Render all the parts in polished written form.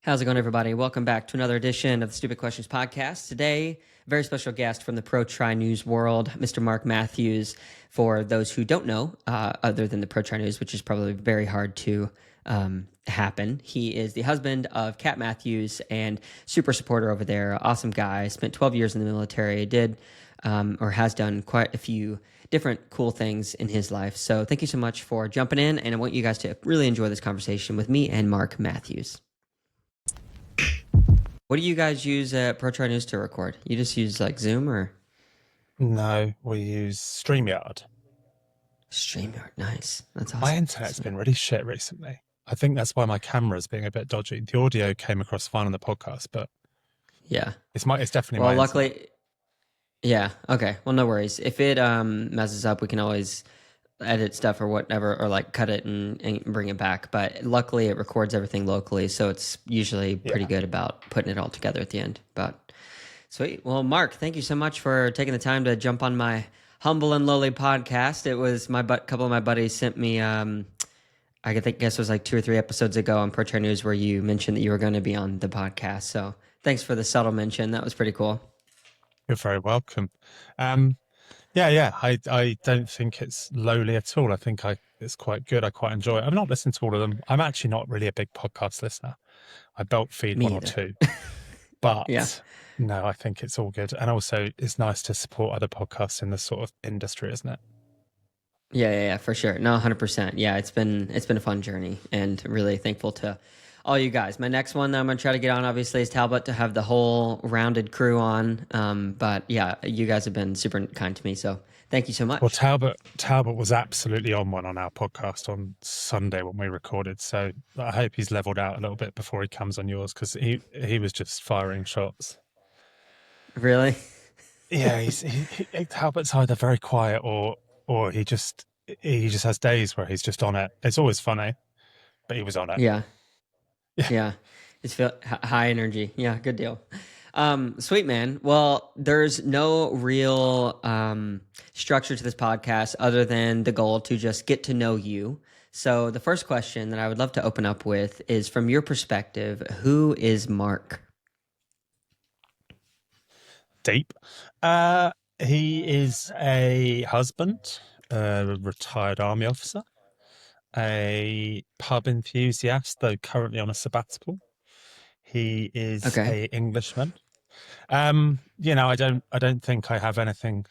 How's it going, everybody? Welcome back to another edition of the Stupid Questions podcast. Today, very special guest from the Pro Tri News world, Mr. Mark Matthews. For those who don't know, other than the Pro Tri News, which is probably very hard to happen, he is the husband of Kat Matthews and super supporter over there. Awesome guy. Spent 12 years in the military. Did or has done quite a few different cool things in his life. So thank you so much for jumping in, and I want you guys to really enjoy this conversation with me and Mark Matthews. What do you guys use at Pro Tri News to record? You just use like Zoom or? No, we use StreamYard. StreamYard, nice. That's awesome. My internet's been really shit recently. I think that's why my camera's being a bit dodgy. The audio came across fine on the podcast, but yeah, it's definitely well, my luckily, internet. Yeah, okay. Well, no worries. If it messes up, we can always edit stuff or whatever, or like cut it and bring it back. But luckily, it records everything locally, so it's usually pretty good about putting it all together at the end. But sweet. Well, Mark, thank you so much for taking the time to jump on my humble and lowly podcast. It was couple of my buddies sent me. I guess it was like 2 or 3 episodes ago on Pro Tri News where you mentioned that you were going to be on the podcast. So thanks for the subtle mention. That was pretty cool. You're very welcome. I don't think it's lowly at all. I think it's quite good. I quite enjoy it. I've not listened to all of them. I'm actually not really a big podcast listener. I belt feed Me one either. or two, but Yeah. no, I think it's all good. And also, it's nice to support other podcasts in this sort of industry, isn't it? Yeah, for sure. No, 100%. Yeah, it's been a fun journey, and really thankful to all you guys. My next one that I'm going to try to get on, obviously, is Talbot, to have the whole rounded crew on. But yeah, you guys have been super kind to me, so thank you so much. Well, Talbot was absolutely on one on our podcast on Sunday when we recorded. So I hope he's leveled out a little bit before he comes on yours, because he was just firing shots. Really? Yeah, Talbot's either very quiet or he just has days where he's just on it. It's always funny, but he was on it. Yeah. It's high energy. Yeah, good deal. Sweet, man. Well, there's no real structure to this podcast other than the goal to just get to know you. So the first question that I would love to open up with is, from your perspective, who is Mark? Deep. He is a husband, a retired army officer, a pub enthusiast, though currently on a sabbatical. He is a Englishman. I don't think I have anything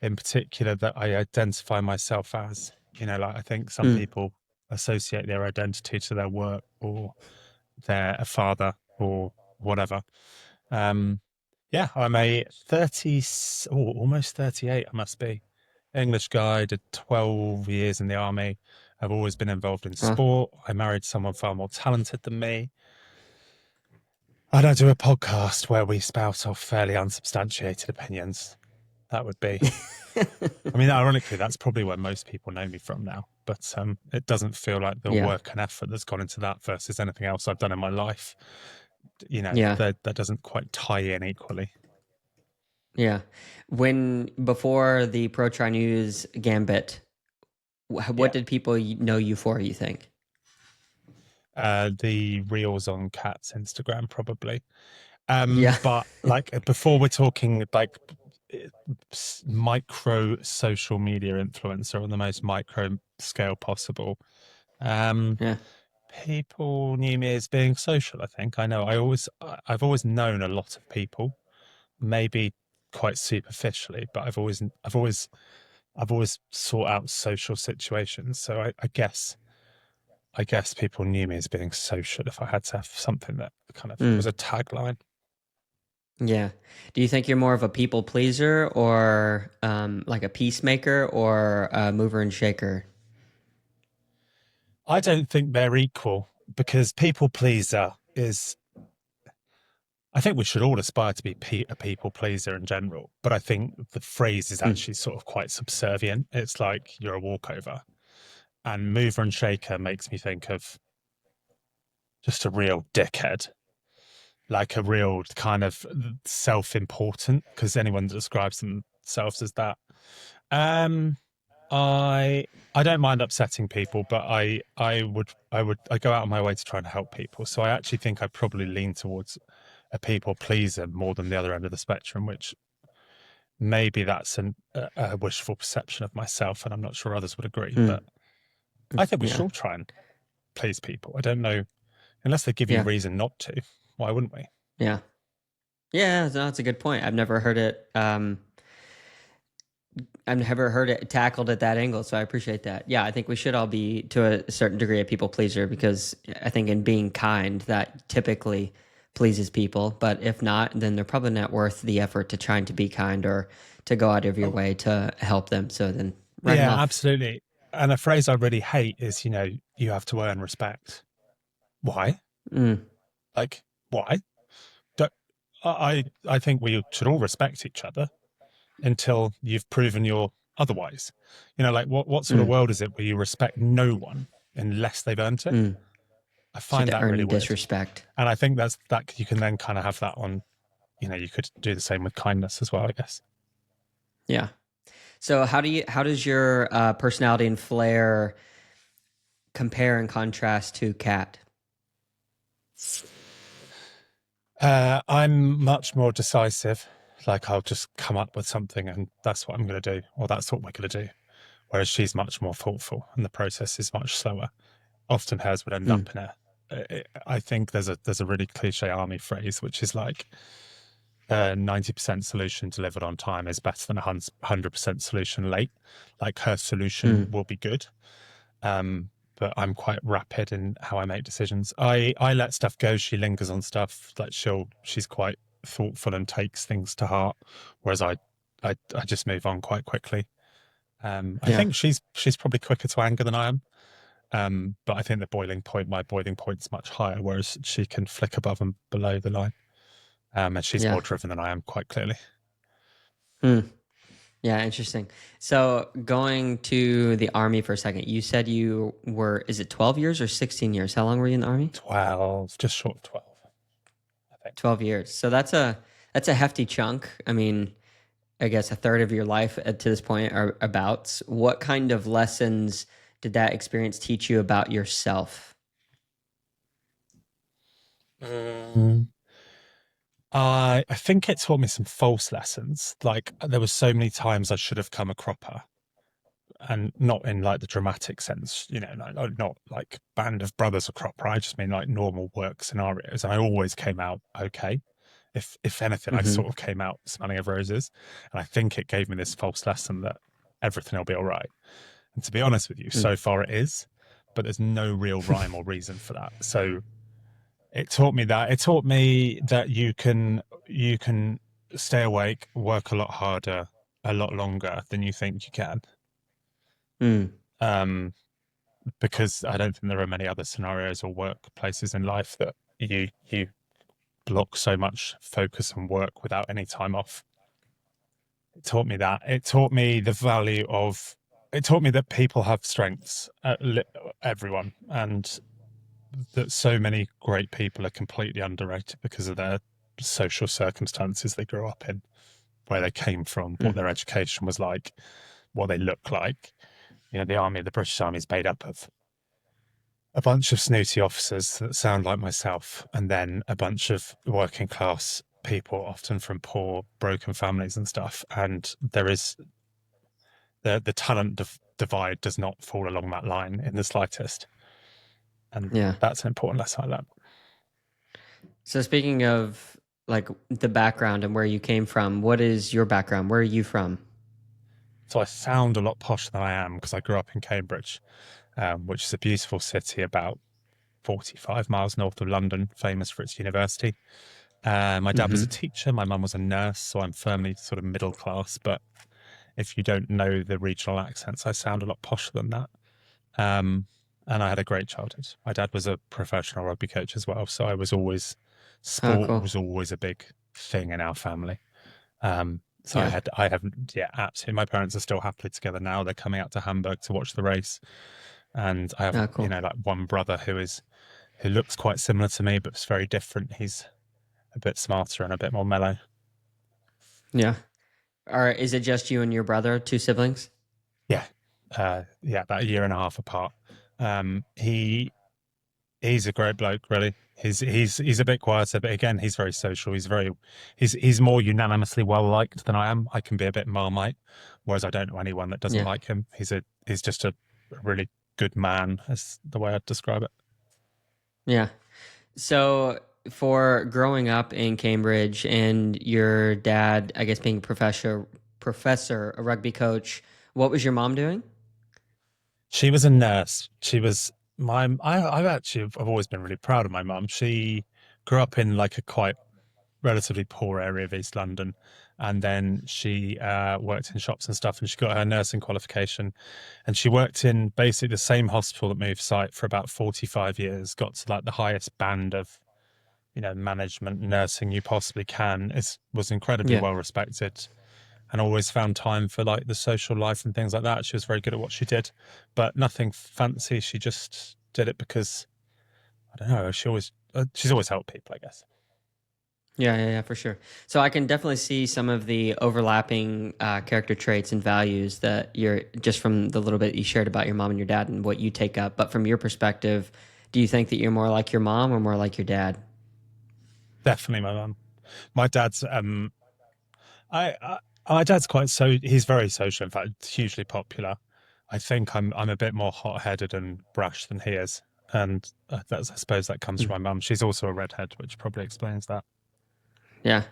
in particular that I identify myself as. I think some people associate their identity to their work, or they're a father or whatever. I'm a almost 38, I must be. English guy, did 12 years in the army. I've always been involved in sport. I married someone far more talented than me. I don't do a podcast where we spout off fairly unsubstantiated opinions. That would be... I mean, ironically, that's probably where most people know me from now. But it doesn't feel like the work and effort that's gone into that versus anything else I've done in my life. That doesn't quite tie in equally. Yeah. Before the Pro Tri News gambit, what did people know you for, you think? The reels on Kat's Instagram, probably. But like, before we're talking like micro social media influencer on the most micro scale possible, people knew me as being social. I think I've always known a lot of people, maybe quite superficially, but I've always sought out social situations. So I guess people knew me as being social if I had to have something that kind of was a tagline. Yeah. Do you think you're more of a people pleaser, or like a peacemaker, or a mover and shaker? I don't think they're equal, because people pleaser is... I think we should all aspire to be a people pleaser in general, but I think the phrase is actually sort of quite subservient. It's like you're a walkover. And mover and shaker makes me think of just a real dickhead, like a real kind of self-important, because anyone that describes themselves as that. I I don't mind upsetting people, but I go out of my way to try and help people. So I actually think I probably lean towards a people pleaser more than the other end of the spectrum, which maybe that's a wishful perception of myself, and I'm not sure others would agree. But Mm, I think we should yeah, all try and please people. I don't know, unless they give you yeah, reason not to. Why wouldn't we? yeah, yeah. No, that's a good point. I've never heard it. I've never heard it tackled at that angle, so I appreciate that. Yeah, I think we should all be to a certain degree a people pleaser because I think in being kind, that typically pleases people. But if not, then they're probably not worth the effort to trying to be kind or to go out of your Oh, way to help them. So then write them yeah, off. absolutely. And a phrase I really hate is, you have to earn respect. Why? Mm, Like, why? Don't, I think we should all respect each other until you've proven you're otherwise. Like what sort of mm, world is it where you respect no one unless they've earned it? mm. I So find to that really earn weird. disrespect. And I think that you can then kind of have that on, you could do the same with kindness as well, I guess. Yeah. So how does your personality and flair compare and contrast to Cat? I'm much more decisive. Like I'll just come up with something and that's what I'm going to do, or that's what we're going to do. Whereas she's much more thoughtful and the process is much slower. Often hers would end Mm, up in a. I think there's a really cliche army phrase which is like 90% solution delivered on time is better than 100% solution late. Like her solution mm, will be good, but I'm quite rapid in how I make decisions. I let stuff go. She lingers on stuff. Like she's quite thoughtful and takes things to heart, whereas I just move on quite quickly. I yeah. think she's probably quicker to anger than I am. But I think my boiling point's much higher, whereas she can flick above and below the line. And she's Yeah. more driven than I am, quite clearly. Mm. Yeah, interesting. So going to the army for a second, you said you were, is it 12 years or 16 years? How long were you in the army? 12, just short of 12, I think. 12 years. So that's a hefty chunk. I mean, I guess a third of your life to this point are about. What kind of lessons did that experience teach you about yourself? Mm. I think it taught me some false lessons. Like there were so many times I should have come a cropper, and not in like the dramatic sense, not like Band of Brothers a cropper. I just mean like normal work scenarios. I always came out okay. If anything, I Mm-hmm. sort of came out smelling of roses, and I think it gave me this false lesson that everything will be all right. And to be honest with you, Mm. so far it is, but there's no real rhyme or reason for that. So it taught me that. It taught me that you can stay awake, work a lot harder, a lot longer than you think you can. Mm. Um, because I don't think there are many other scenarios or workplaces in life that you block so much focus and work without any time off. It taught me that. It taught me the value of. It taught me that people have strengths, everyone, and that so many great people are completely underrated because of their social circumstances they grew up in, where they came from, what Mm. their education was like, what they look like. The British Army is made up of a bunch of snooty officers that sound like myself, and then a bunch of working class people, often from poor, broken families and stuff. And there is the talent divide does not fall along that line in the slightest. And Yeah. that's an important lesson I learned. So speaking of like the background and where you came from, what is your background? Where are you from? So I sound a lot posher than I am because I grew up in Cambridge, which is a beautiful city about 45 miles north of London, famous for its university. My dad was a Mm-hmm. teacher, my mum was a nurse, so I'm firmly sort of middle class. But if you don't know the regional accents, I sound a lot posher than that. Um, and I had a great childhood. My dad was a professional rugby coach as well, so Oh, sport cool. was always a big thing in our family. So Yeah. I have, yeah, absolutely. My parents are still happily together now. They're coming out to Hamburg to watch the race, and I have, Oh, cool. like one brother who looks quite similar to me, but it's very different. He's a bit smarter and a bit more mellow. Yeah. Or is it just you and your brother, two siblings? Yeah, Yeah, about a year and a half apart. He he's a great bloke, really. He's a bit quieter, but again, he's very social. He's more unanimously well liked than I am. I can be a bit Marmite, whereas I don't know anyone that doesn't Yeah. like him. He's just a really good man, is the way I'd describe it. Yeah. So for growing up in Cambridge and your dad, I guess being a rugby coach, what was your mom doing? She was a nurse. She was my. I've always been really proud of my mum. She grew up in like a quite relatively poor area of East London, and then she worked in shops and stuff, and she got her nursing qualification, and she worked in basically the same hospital that moved site for about 45 years. Got to like the highest band of management nursing you possibly can. It was incredibly Yeah. well respected and always found time for like the social life and things like that. She was very good at what she did, but nothing fancy. She just did it because I don't know. She's always helped people, I guess. Yeah, for sure. So I can definitely see some of the overlapping character traits and values that you're just from the little bit you shared about your mom and your dad and what you take up. But from your perspective, do you think that you're more like your mom or more like your dad? Definitely my mum. My dad's I my dad's he's very social. In fact, hugely popular. I think I'm a bit more hot-headed and brash than he is, and I suppose that comes Hmm. from my mum. She's also a redhead, which probably explains that. Yeah.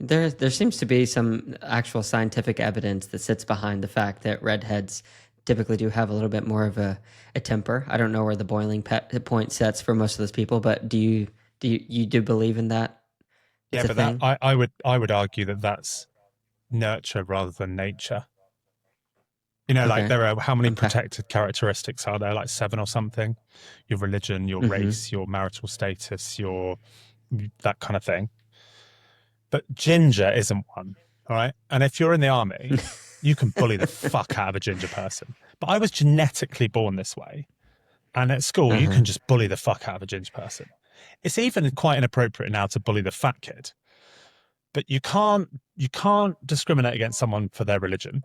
There seems to be some actual scientific evidence that sits behind the fact that redheads typically do have a little bit more of a temper. I don't know where the point sets for most of those people, but you do believe in that? Yeah, It's a but that thing? I would argue that that's nurture rather than nature. Like Okay. there are how many Okay. protected characteristics are there? Like seven or something. Your religion, your Hmm. race, your marital status, your that kind of thing. But ginger isn't one. All right. And if you're in the army, you can bully the fuck out of a ginger person. But I was genetically born this way. And at school, you Uh-huh. can just bully the fuck out of a ginger person. It's even quite inappropriate now to bully the fat kid. But you can't discriminate against someone for their religion.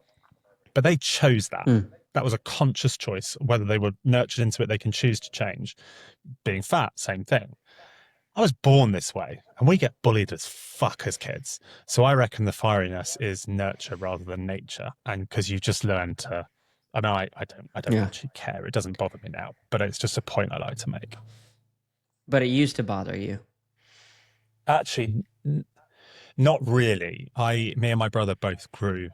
But they chose that. Mm. That was a conscious choice. Whether they were nurtured into it, they can choose to change. Being fat, same thing. I was born this way, and we get bullied as fuck as kids. So I reckon the fieriness is nurture rather than nature, and because you just learn to. I mean, I don't Yeah. actually care. It doesn't bother me now, but it's just a point I like to make. But it used to bother you. Actually, not really. Me and my brother both grew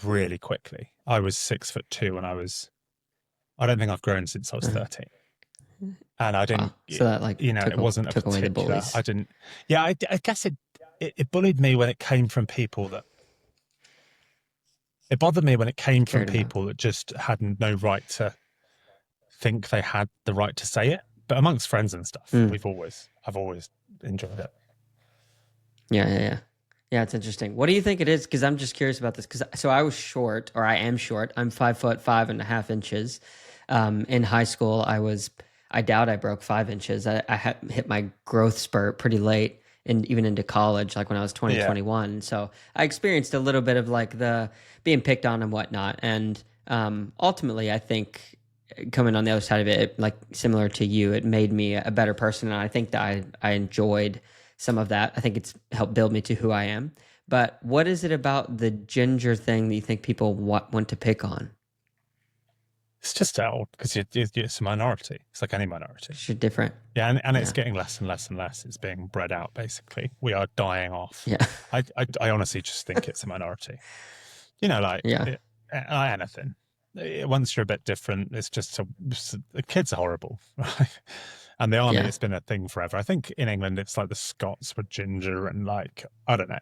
really quickly. I was 6'2" when I was. I don't think I've grown since I was Uh, 13. And I wow. didn't, So that like it wasn't a took away the particular. I bullies. didn't. Yeah, I guess it bullied me when it came from people that. It bothered me when it came from Cared about. people that just had no right to think they had the right to say it. But amongst friends and stuff, Mm. I've always enjoyed it. Yeah. Yeah, it's interesting. What do you think it is? Because I'm just curious about this. Because so I was short, or I am short. I'm 5 foot 5.5 inches. In high school, I doubt I broke 5 inches. I hit my growth spurt pretty late, and even into college, like when I was 20, Yeah. 21. So I experienced a little bit of like the being picked on and whatnot. And ultimately, I think coming on the other side of it, like similar to you, it made me a better person. And I think that I enjoyed some of that. I think it's helped build me to who I am. But what is it about the ginger thing that you think people want to pick on? It's just old because it's a minority. It's like any minority. 'Cause you're different. Yeah, and it's Yeah. getting less and less and less. It's being bred out, basically. We are dying off. Yeah. I honestly just think it's a minority. Like Yeah. anything. Once you're a bit different, the kids are horrible. Right? And the army, Yeah. it's been a thing forever. I think in England, it's like the Scots were ginger and like, I don't know.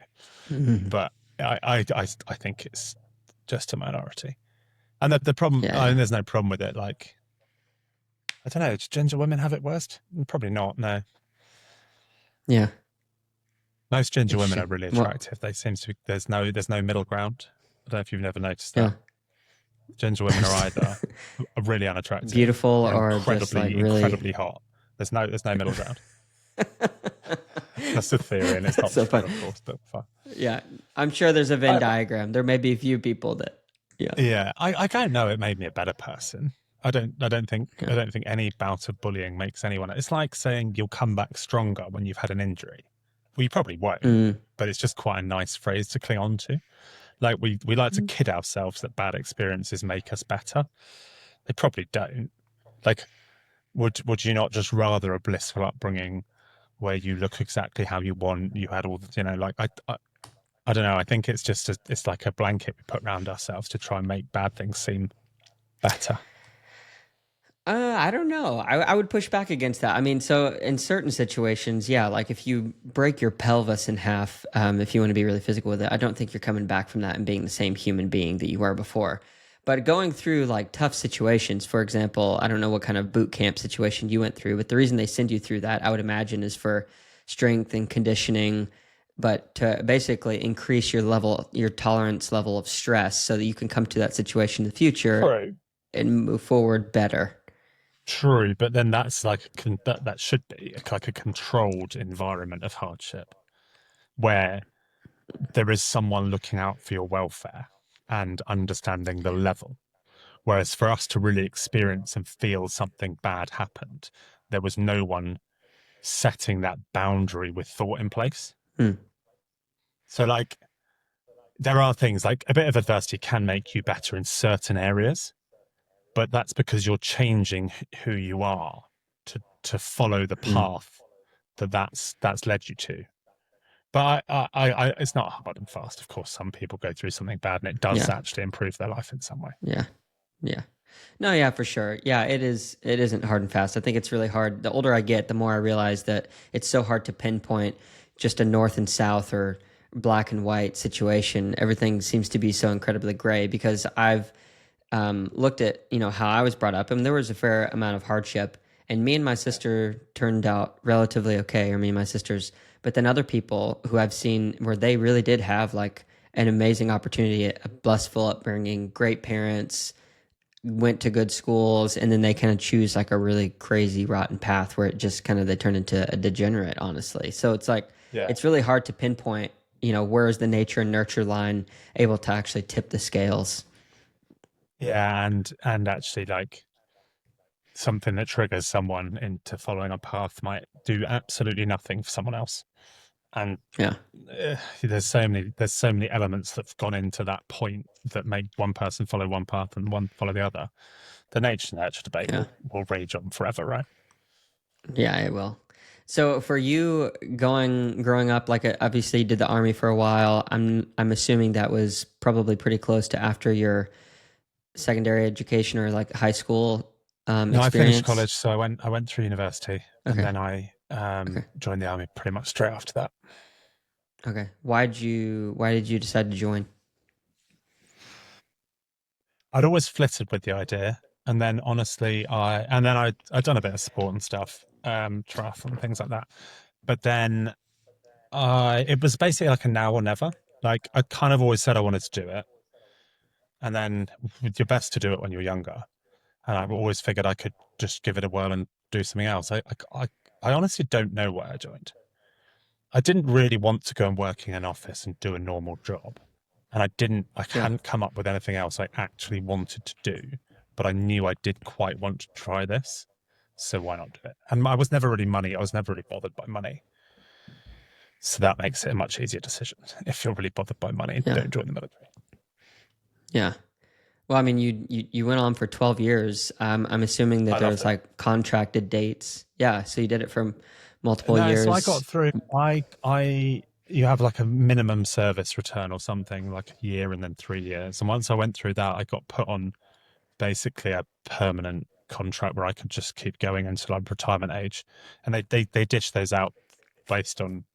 Mhm. But I think it's just a minority. And the problem, I Yeah. mean, there's no problem with it. Like, I don't know, do ginger women have it worst? Probably not, no. Yeah. Most ginger women are Interesting. really Well, attractive. They seem to be, there's no middle ground. I don't know if you've never noticed that. yeah. Ginger women are either are really unattractive Beautiful or or just like incredibly, really. incredibly hot. There's no middle ground. That's the theory, and it's not So true, fun. of course, but fine. Yeah. I'm sure there's a Venn I, diagram. There may be a few people that. Yeah. Yeah, I don't know. It made me a better person. I Yeah. don't think any bout of bullying makes anyone. It's like saying you'll come back stronger when you've had an injury. Well, you probably won't, Mm. but it's just quite a nice phrase to cling on to. Like we like to kid ourselves that bad experiences make us better. They probably don't. Like, would you not just rather a blissful upbringing where you look exactly how you want? You had all the, like I don't know. I think it's just it's like a blanket we put around ourselves to try and make bad things seem better. I don't know. I would push back against that. I mean, so in certain situations, yeah, like if you break your pelvis in half, if you want to be really physical with it, I don't think you're coming back from that and being the same human being that you were before. But going through like tough situations, for example, I don't know what kind of boot camp situation you went through, but the reason they send you through that, I would imagine, is for strength and conditioning, but to basically increase your level, your tolerance level of stress so that you can come to that situation in the future True. and move forward better. True, but then that's like that should be like a controlled environment of hardship where there is someone looking out for your welfare and understanding the level. Whereas for us to really experience and feel something bad happened, there was no one setting that boundary with thought in place. Hmm. So, like, there are things like a bit of adversity can make you better in certain areas, but that's because you're changing who you are to follow the Hmm. path that's led you to. But it's not hard and fast. Of course, some people go through something bad and it does Yeah. actually improve their life in some way. Yeah. Yeah. No, yeah, for sure. Yeah, it is. It isn't hard and fast. I think it's really hard. The older I get, the more I realize that it's so hard to pinpoint just a north and south or black and white situation. Everything seems to be so incredibly gray because I've looked at how I was brought up, and there was a fair amount of hardship. And me and my sister turned out relatively okay, or me and my sisters. But then other people who I've seen where they really did have like an amazing opportunity, a blissful upbringing, great parents, went to good schools, and then they kind of choose like a really crazy rotten path where it just kind of they turn into a degenerate, honestly. So it's like Yeah. it's really hard to pinpoint, where is the nature and nurture line able to actually tip the scales. Yeah, and actually like something that triggers someone into following a path might do absolutely nothing for someone else. And Yeah. there's so many elements that've gone into that point that make one person follow one path and one follow the other. The nature nurture debate Yeah. will rage on forever, right? Yeah, it will. So for you growing up, like obviously you did the army for a while. I'm assuming that was probably pretty close to after your secondary education or like high school No, I finished experience. college, so I went through university and Okay. then I Okay. joined the army pretty much straight after that. Okay. Why did you decide to join? I'd always flitted with the idea, and then honestly, I'd done a bit of sport and stuff, triathlon and things like that. But then it was basically like a now or never. Like I kind of always said I wanted to do it, and then you're best to do it when you're younger. And I've always figured I could just give it a whirl and do something else. I honestly don't know why I joined. I didn't really want to go and work in an office and do a normal job. And I Yeah. hadn't come up with anything else I actually wanted to do, but I knew I did quite want to try this. So why not do it? And I was never really money. I was never really bothered by money. So that makes it a much easier decision. If you're really bothered by money, Yeah. don't join the military. Yeah. Well, I mean, you went on for 12 years. I'm assuming that I loved there's it. like contracted dates. Yeah. So you did it for multiple No, so I got years. through. You have like a minimum service return or something, like a year and then 3 years. And once I went through that, I got put on basically a permanent contract where I could just keep going until I'm retirement age. And they dish those out based on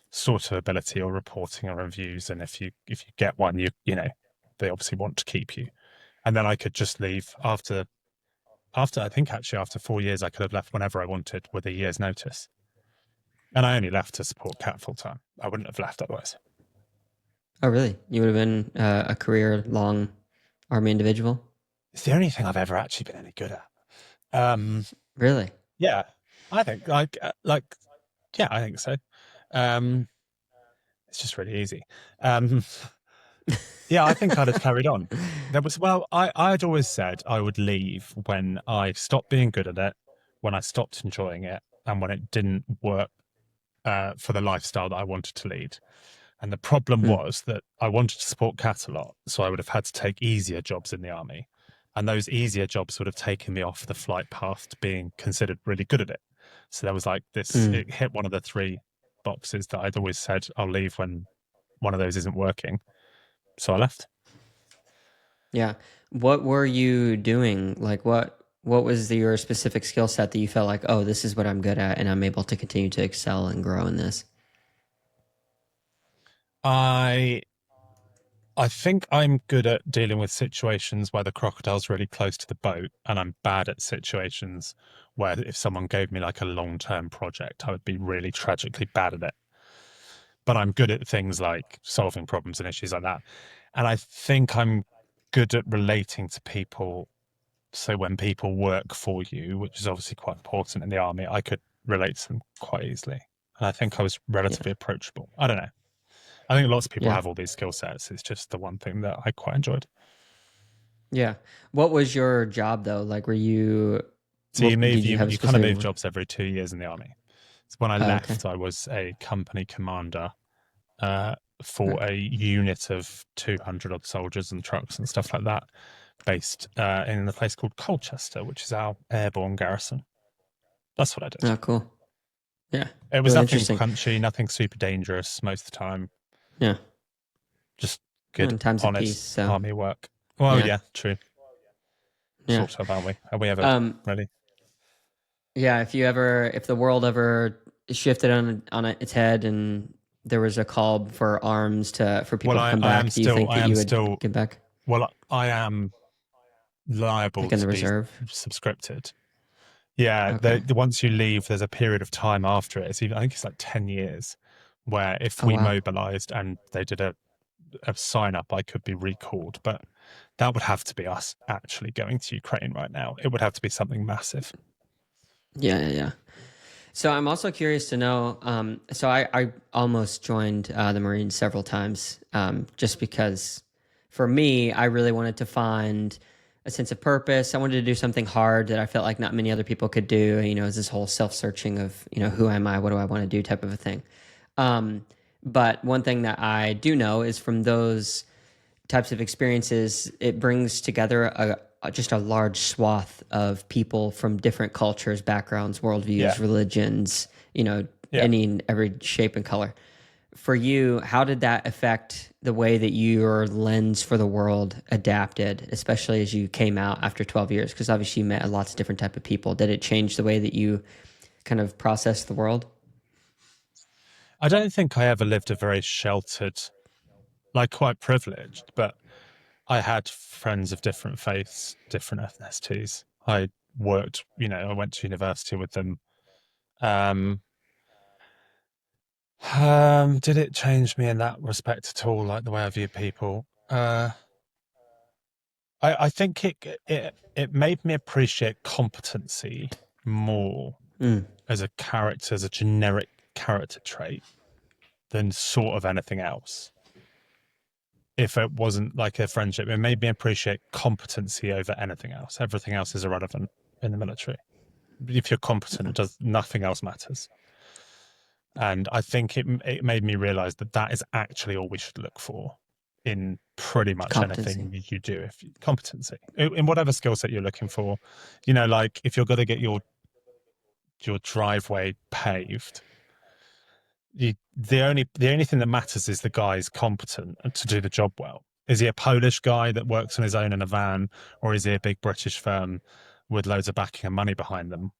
sort of ability or reporting or reviews. And if you get one, they obviously want to keep you. And then I could just leave after I think actually after 4 years I could have left whenever I wanted with a year's notice. And I only left to support Cat full time. I wouldn't have left otherwise. Oh, really? You would have been a career long army individual? It's the only thing I've ever actually been any good at. Um, Really? yeah, I think yeah, I think so. Um, it's just really easy. Um, Yeah, I think I'd have carried on. I'd always said I would leave when I stopped being good at it, when I stopped enjoying it, and when it didn't work for the lifestyle that I wanted to lead. And the problem Hmm. was that I wanted to support Cat a lot, so I would have had to take easier jobs in the army. And those easier jobs would have taken me off the flight path to being considered really good at it. So there was like this, Hmm. it hit one of the three boxes that I'd always said I'll leave when one of those isn't working. So I left. Yeah. What were you doing? Like what was your specific skill set that you felt like, oh, this is what I'm good at and I'm able to continue to excel and grow in this? I I think I'm good at dealing with situations where the crocodile's really close to the boat, and I'm bad at situations where if someone gave me like a long-term project, I would be really tragically bad at it. But I'm good at things like solving problems and issues like that. And I think I'm good at relating to people. So when people work for you, which is obviously quite important in the army, I could relate to them quite easily. And I think I was Yeah. relatively approachable. I don't know. I think lots of people Yeah. have all these skill sets. It's just the one thing that I quite enjoyed. Yeah. What was your job though? Like were you So you move did you you have a you kind of specific move jobs every 2 years in the army. So when I Oh, okay. left, I was a company commander uh, Okay. for a unit of 200 odd soldiers and trucks and stuff like that, based in a place called Colchester, which is our airborne garrison. That's what I did. Oh, cool. Yeah. It was Really nothing interesting. punchy, nothing super dangerous most of the time. Yeah. Just Well, good, in times of peace, honest so army work. Well, yeah. yeah, true. Yeah. Sort of, aren't we? Are we ever Um ready? yeah, if the world ever shifted on its head and there was a call for arms to for Well, people to come back, do you think I that am you would still, get back well, I am liable like in to the be reserve? subscripted. Yeah, Okay. once you leave, there's a period of time after it. It's even, I think it's like 10 years, where if Oh we wow. mobilized and they did a sign up, I could be recalled. But that would have to be us actually going to Ukraine right now. It would have to be something massive. Yeah, yeah, yeah. So I'm also curious to know. So I almost joined the Marines several times, just because for me, I really wanted to find a sense of purpose. I wanted to do something hard that I felt like not many other people could do. You know, it's this whole self-searching of, you know, who am I? What do I want to do? Type of a thing. Um, but one thing that I do know is from those types of experiences, it brings together just a large swath of people from different cultures, backgrounds, Yeah, worldviews, religions, you know, yeah. any and every shape and color. For you, how did that affect the way that your lens for the world adapted, especially as you came out after 12 years? Because obviously you met lots of different type of people. Did it change the way that you kind of process the world? I don't think I ever lived a very sheltered, like quite privileged, but I had friends of different faiths, different ethnicities. I worked, I went to university with them. Um, did it change me in that respect at all, like the way I view people? I think it made me appreciate competency more Mm, as a character, as a generic character trait than sort of anything else. If it wasn't like a friendship, it made me appreciate competency over anything else. Everything else is irrelevant in the military. If you're competent, it does nothing else matters. And I think it made me realize that that is actually all we should look for in pretty much competency. anything you do. If competency in whatever skill set you're looking for, like if you're going to get your driveway paved, the only thing that matters is the guy's competent to do the job well. Is he a Polish guy that works on his own in a van, or is he a big British firm with loads of backing and money behind them?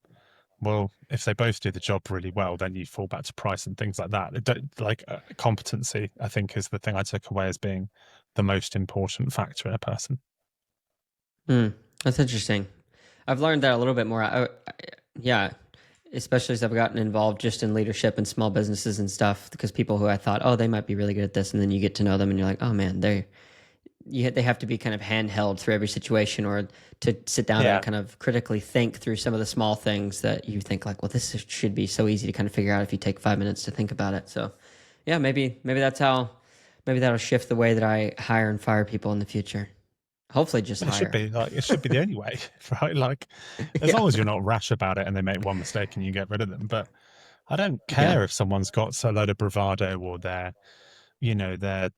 Well, if they both do the job really well, then you fall back to price and things like that. Competency, I think, is the thing I took away as being the most important factor in a person. Mm, that's interesting. I've learned that a little bit more. Yeah, especially as I've gotten involved just in leadership and small businesses and stuff. Because people who I thought, oh, they might be really good at this, and then you get to know them, and you're like, oh man, they have to be kind of handheld through every situation, or to sit down and Yeah, kind of critically think through some of the small things that you think like, well, should be so easy to kind of figure out if you take 5 minutes to think about it. So, yeah, maybe that's how Maybe that'll shift the way that I hire and fire people in the future. Hopefully, just Well, it should hire. be like it should be the only way, right? Like, as Yeah, long as you're not rash about it and they make one mistake and you get rid of them. But I don't yeah. care if someone's got so load of bravado or their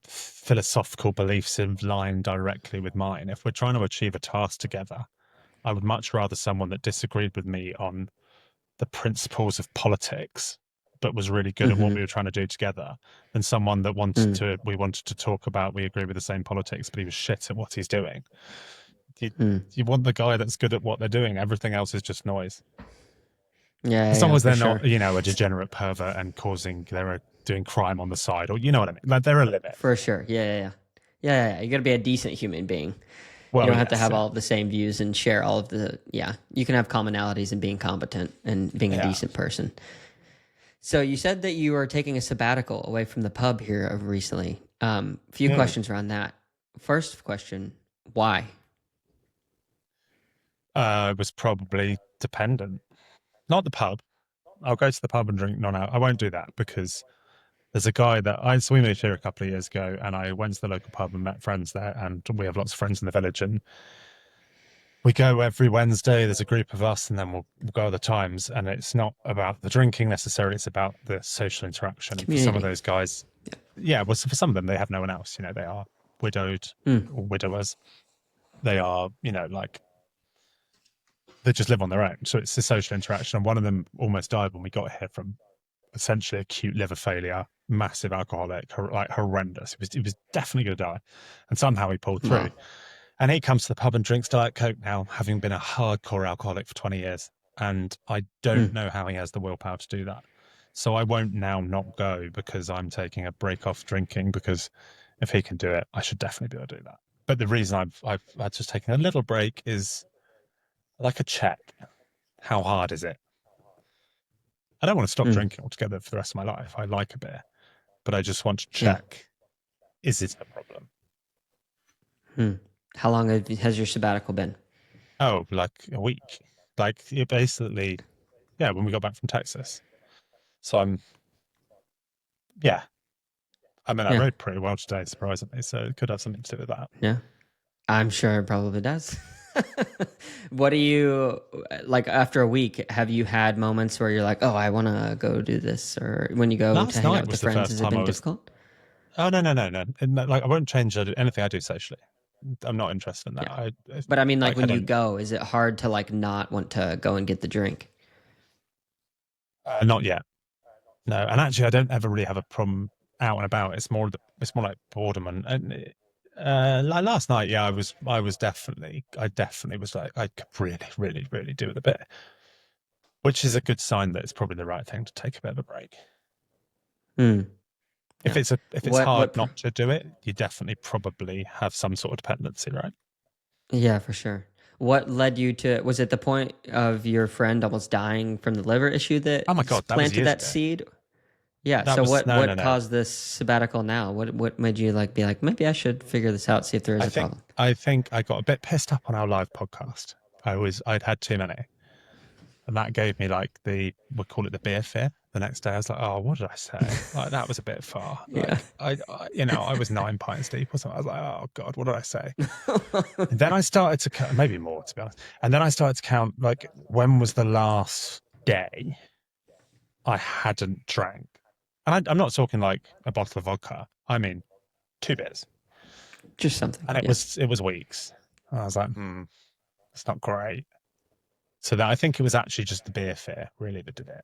philosophical beliefs in line directly with mine. If we're trying to achieve a task together, I would much rather someone that disagreed with me on the principles of politics, but was really good at what Mm-hmm. we were trying to do together, than someone that Mm, we wanted to talk about, we agree with the same politics, but he was shit at what he's doing. You, mm. you want the guy that's good at what they're doing. Everything else is just noise. Yeah, As long yeah, as for they're not, sure. a degenerate pervert and they're doing crime on the side, or you know what I mean. Like they're a limit. For sure. Yeah, yeah, yeah. Yeah, yeah, yeah. You got to be a decent human being. You Well, don't have to yes, have yeah, all of the same views and share all of the. Yeah, you can have commonalities in being competent and being a yeah, decent person. So you said that you are taking a sabbatical away from the pub here recently. Few yeah. questions around that. First question: why? It was probably dependent. Not the pub. I'll go to the pub and drink non-alc. I won't do that because there's a guy so we moved here a couple of years ago, and I went to the local pub and met friends there, and we have lots of friends in the village, and we go every Wednesday. There's a group of us, and then we'll go other times. And it's not about the drinking necessarily; it's about the social interaction. And for some of Community. those guys, yeah, well, for some of them, they have no one else. They are widowed Mm. or widowers. They are, like they just live on their own. So it's a social interaction. And one of them almost died when we got here from essentially acute liver failure, massive alcoholic, like horrendous. He was definitely going to die, and somehow he pulled through. Wow. And he comes to the pub and drinks Diet Coke now, having been a hardcore alcoholic for 20 years. And I don't Mm. know how he has the willpower to do that. So I won't now not go because I'm taking a break off drinking, because if he can do it, I should definitely be able to do that. But the reason I've just taken a little break is like a check. How hard is it? I don't want to stop Mm. drinking altogether for the rest of my life. I like a beer, but I just want to Yeah. check, is it a problem? Mm. How long has your sabbatical been? Oh, like a week. Like it basically, yeah, when we got back from Texas. So yeah, I mean, I Yeah. rode pretty well today, surprisingly. So it could have something to do with that. Yeah. I'm sure it probably does. What do you like after a week? Have you had moments where you're like, oh, I want to go do this? Or when you go to Last hang out night with the was the friends, first has it time I been was, difficult? oh, no, no, no, no. Like, I won't change anything I do socially. I'm not interested in that. Yeah. But I mean, like Like, I when you don't, go, is it hard to like not want to go and get the drink? not yet. No. And actually, I don't ever really have a problem out and about. It's more like boredom. Like last night, yeah, I definitely was like, I could really, really, really do with a bit, which is a good sign that it's probably the right thing to take a bit of a break. Mm, If yeah. it's What, hard what, pr- not to do it, you definitely probably have some sort of dependency, right? yeah, for sure. What led you to, was it the point of your friend almost dying from the liver issue that Oh my God, that was planted years that ago. seed? Yeah. That So was no, no, what no. caused this sabbatical now? What made you like be like, maybe I should figure this out, see if there is I a think problem? I think I got a bit pissed up on our live podcast. I'd had too many, and that gave me like we'll call it the beer fear. The next day, I was like, oh, what did I say? Like that was a bit far. Yeah. Like I was 9 pints deep or something. I was like, oh God, what did I say? And then I started to count, maybe more to be honest. And then I started to count like when was the last day I hadn't drank. And I'm not talking like a bottle of vodka. I mean 2 beers. Just something. And Yeah. it was weeks. And I was like, it's not great. So that I think it was actually just the beer fear really that did it.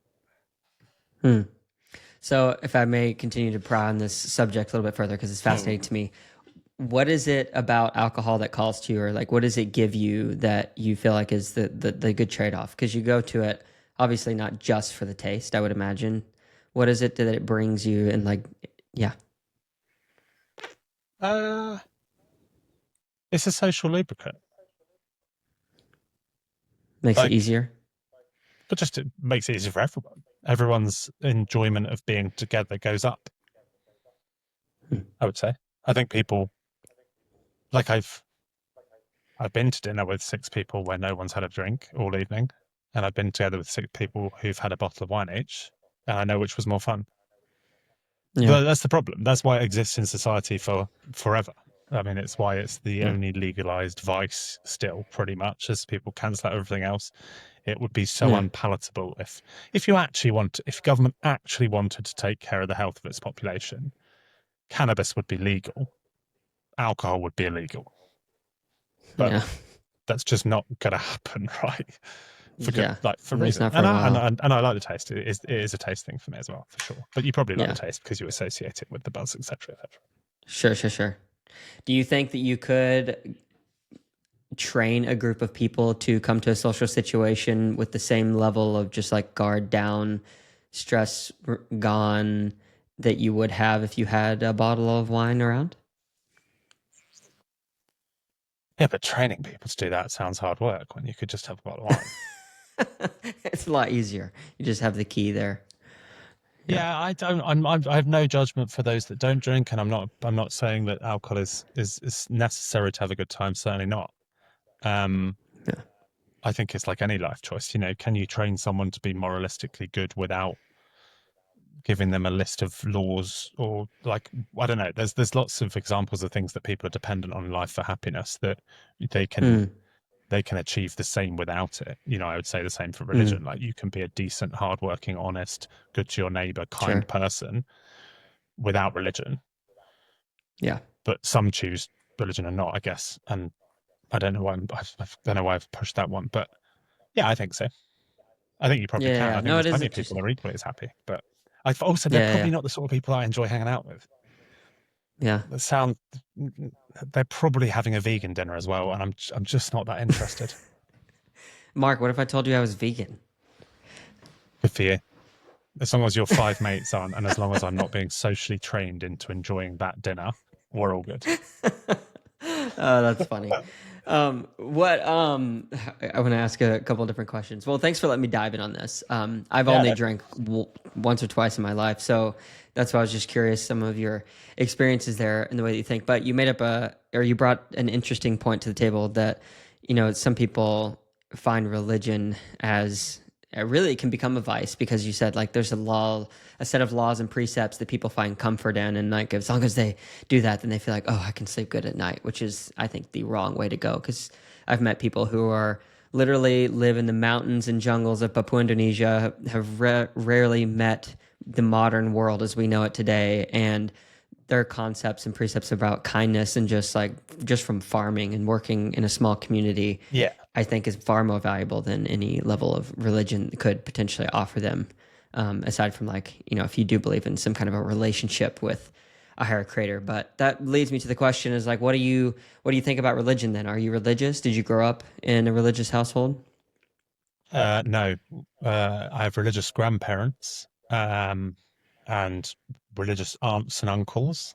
Hmm. So, if I may continue to pry on this subject a little bit further, because it's fascinating to me, what is it about alcohol that calls to you, or like what does it give you that you feel like is the good trade off? Because you go to it obviously not just for the taste, I would imagine. What is it that it brings you, and like, yeah, Uh, it's a social lubricant. makes it Like, easier? but just it makes it easier for everyone. Everyone's enjoyment of being together goes up, Hmm. I would say. I think people like I've been to dinner with 6 people where no one's had a drink all evening, and I've been together with 6 people who've had a bottle of wine each, and I know which was more fun. Yeah. But that's the problem. That's why it exists in society for forever. I mean, it's why it's the Yeah. only legalized vice still, pretty much, as people cancel out everything else. It would be so Yeah. unpalatable if you actually want, if government actually wanted to take care of the health of its population, cannabis would be legal, alcohol would be illegal. But Yeah. that's just not going to happen, right? For good, Yeah. like for At least reason. not for a while. And I like the taste. It is a taste thing for me as well, for sure. But you probably like the Yeah. taste because you associate it with the buzz, etc., etc. Sure, sure, sure. Do you think that you could train a group of people to come to a social situation with the same level of just like guard down, stress gone that you would have if you had a bottle of wine around? Yeah, but training people to do that sounds hard work when you could just have a bottle of wine. It's a lot easier. You just have the key there. Yeah. Yeah, I don't. I have no judgment for those that don't drink, and I'm not saying that alcohol is necessary to have a good time. Certainly not. Um, Yeah. I think it's like any life choice. You know, can you train someone to be moralistically good without giving them a list of laws or like I don't know. There's lots of examples of things that people are dependent on in life for happiness that they can Mm, they can achieve the same without it. You know, I would say the same for mm, religion. Like you can be a decent, hardworking, honest, good to your neighbor, kind sure. person without religion. Yeah. But some choose religion and not, I guess. And I don't know why I don't know why I've pushed that one, but yeah, I think so. I think you probably Yeah. Yeah. can. Yeah. I think No, there's it is plenty of people that interesting. are equally as happy, but I've also they're Yeah. probably Yeah. not the sort of people I enjoy hanging out with. Yeah. That sound they're probably having a vegan dinner as well, and I'm just not that interested. Mark, what if I told you I was vegan? Good for you. As long as your five mates aren't, and as long as I'm not being socially trained into enjoying that dinner, we're all good. Oh, that's funny. What I want to ask a couple of different questions. Well, thanks for letting me dive in on this. I've Yeah, only no drank problems. once or twice in my life, so that's why I was just curious some of your experiences there and the way that you think. But you made up or you brought an interesting point to the table that, some people find religion as it really can become a vice because you said like there's a set of laws and precepts that people find comfort in, and like as long as they do that, then they feel like, oh, I can sleep good at night, which is I think the wrong way to go. Because I've met people who are literally live in the mountains and jungles of Papua Indonesia, have rarely met the modern world as we know it today, and their concepts and precepts about kindness and just from farming and working in a small community, Yeah, I think is far more valuable than any level of religion could potentially offer them. Aside from like, if you do believe in some kind of a relationship with a higher creator. But that leads me to the question is like, what do you think about religion then? Are you religious? Did you grow up in a religious household? no, I have religious grandparents and religious aunts and uncles,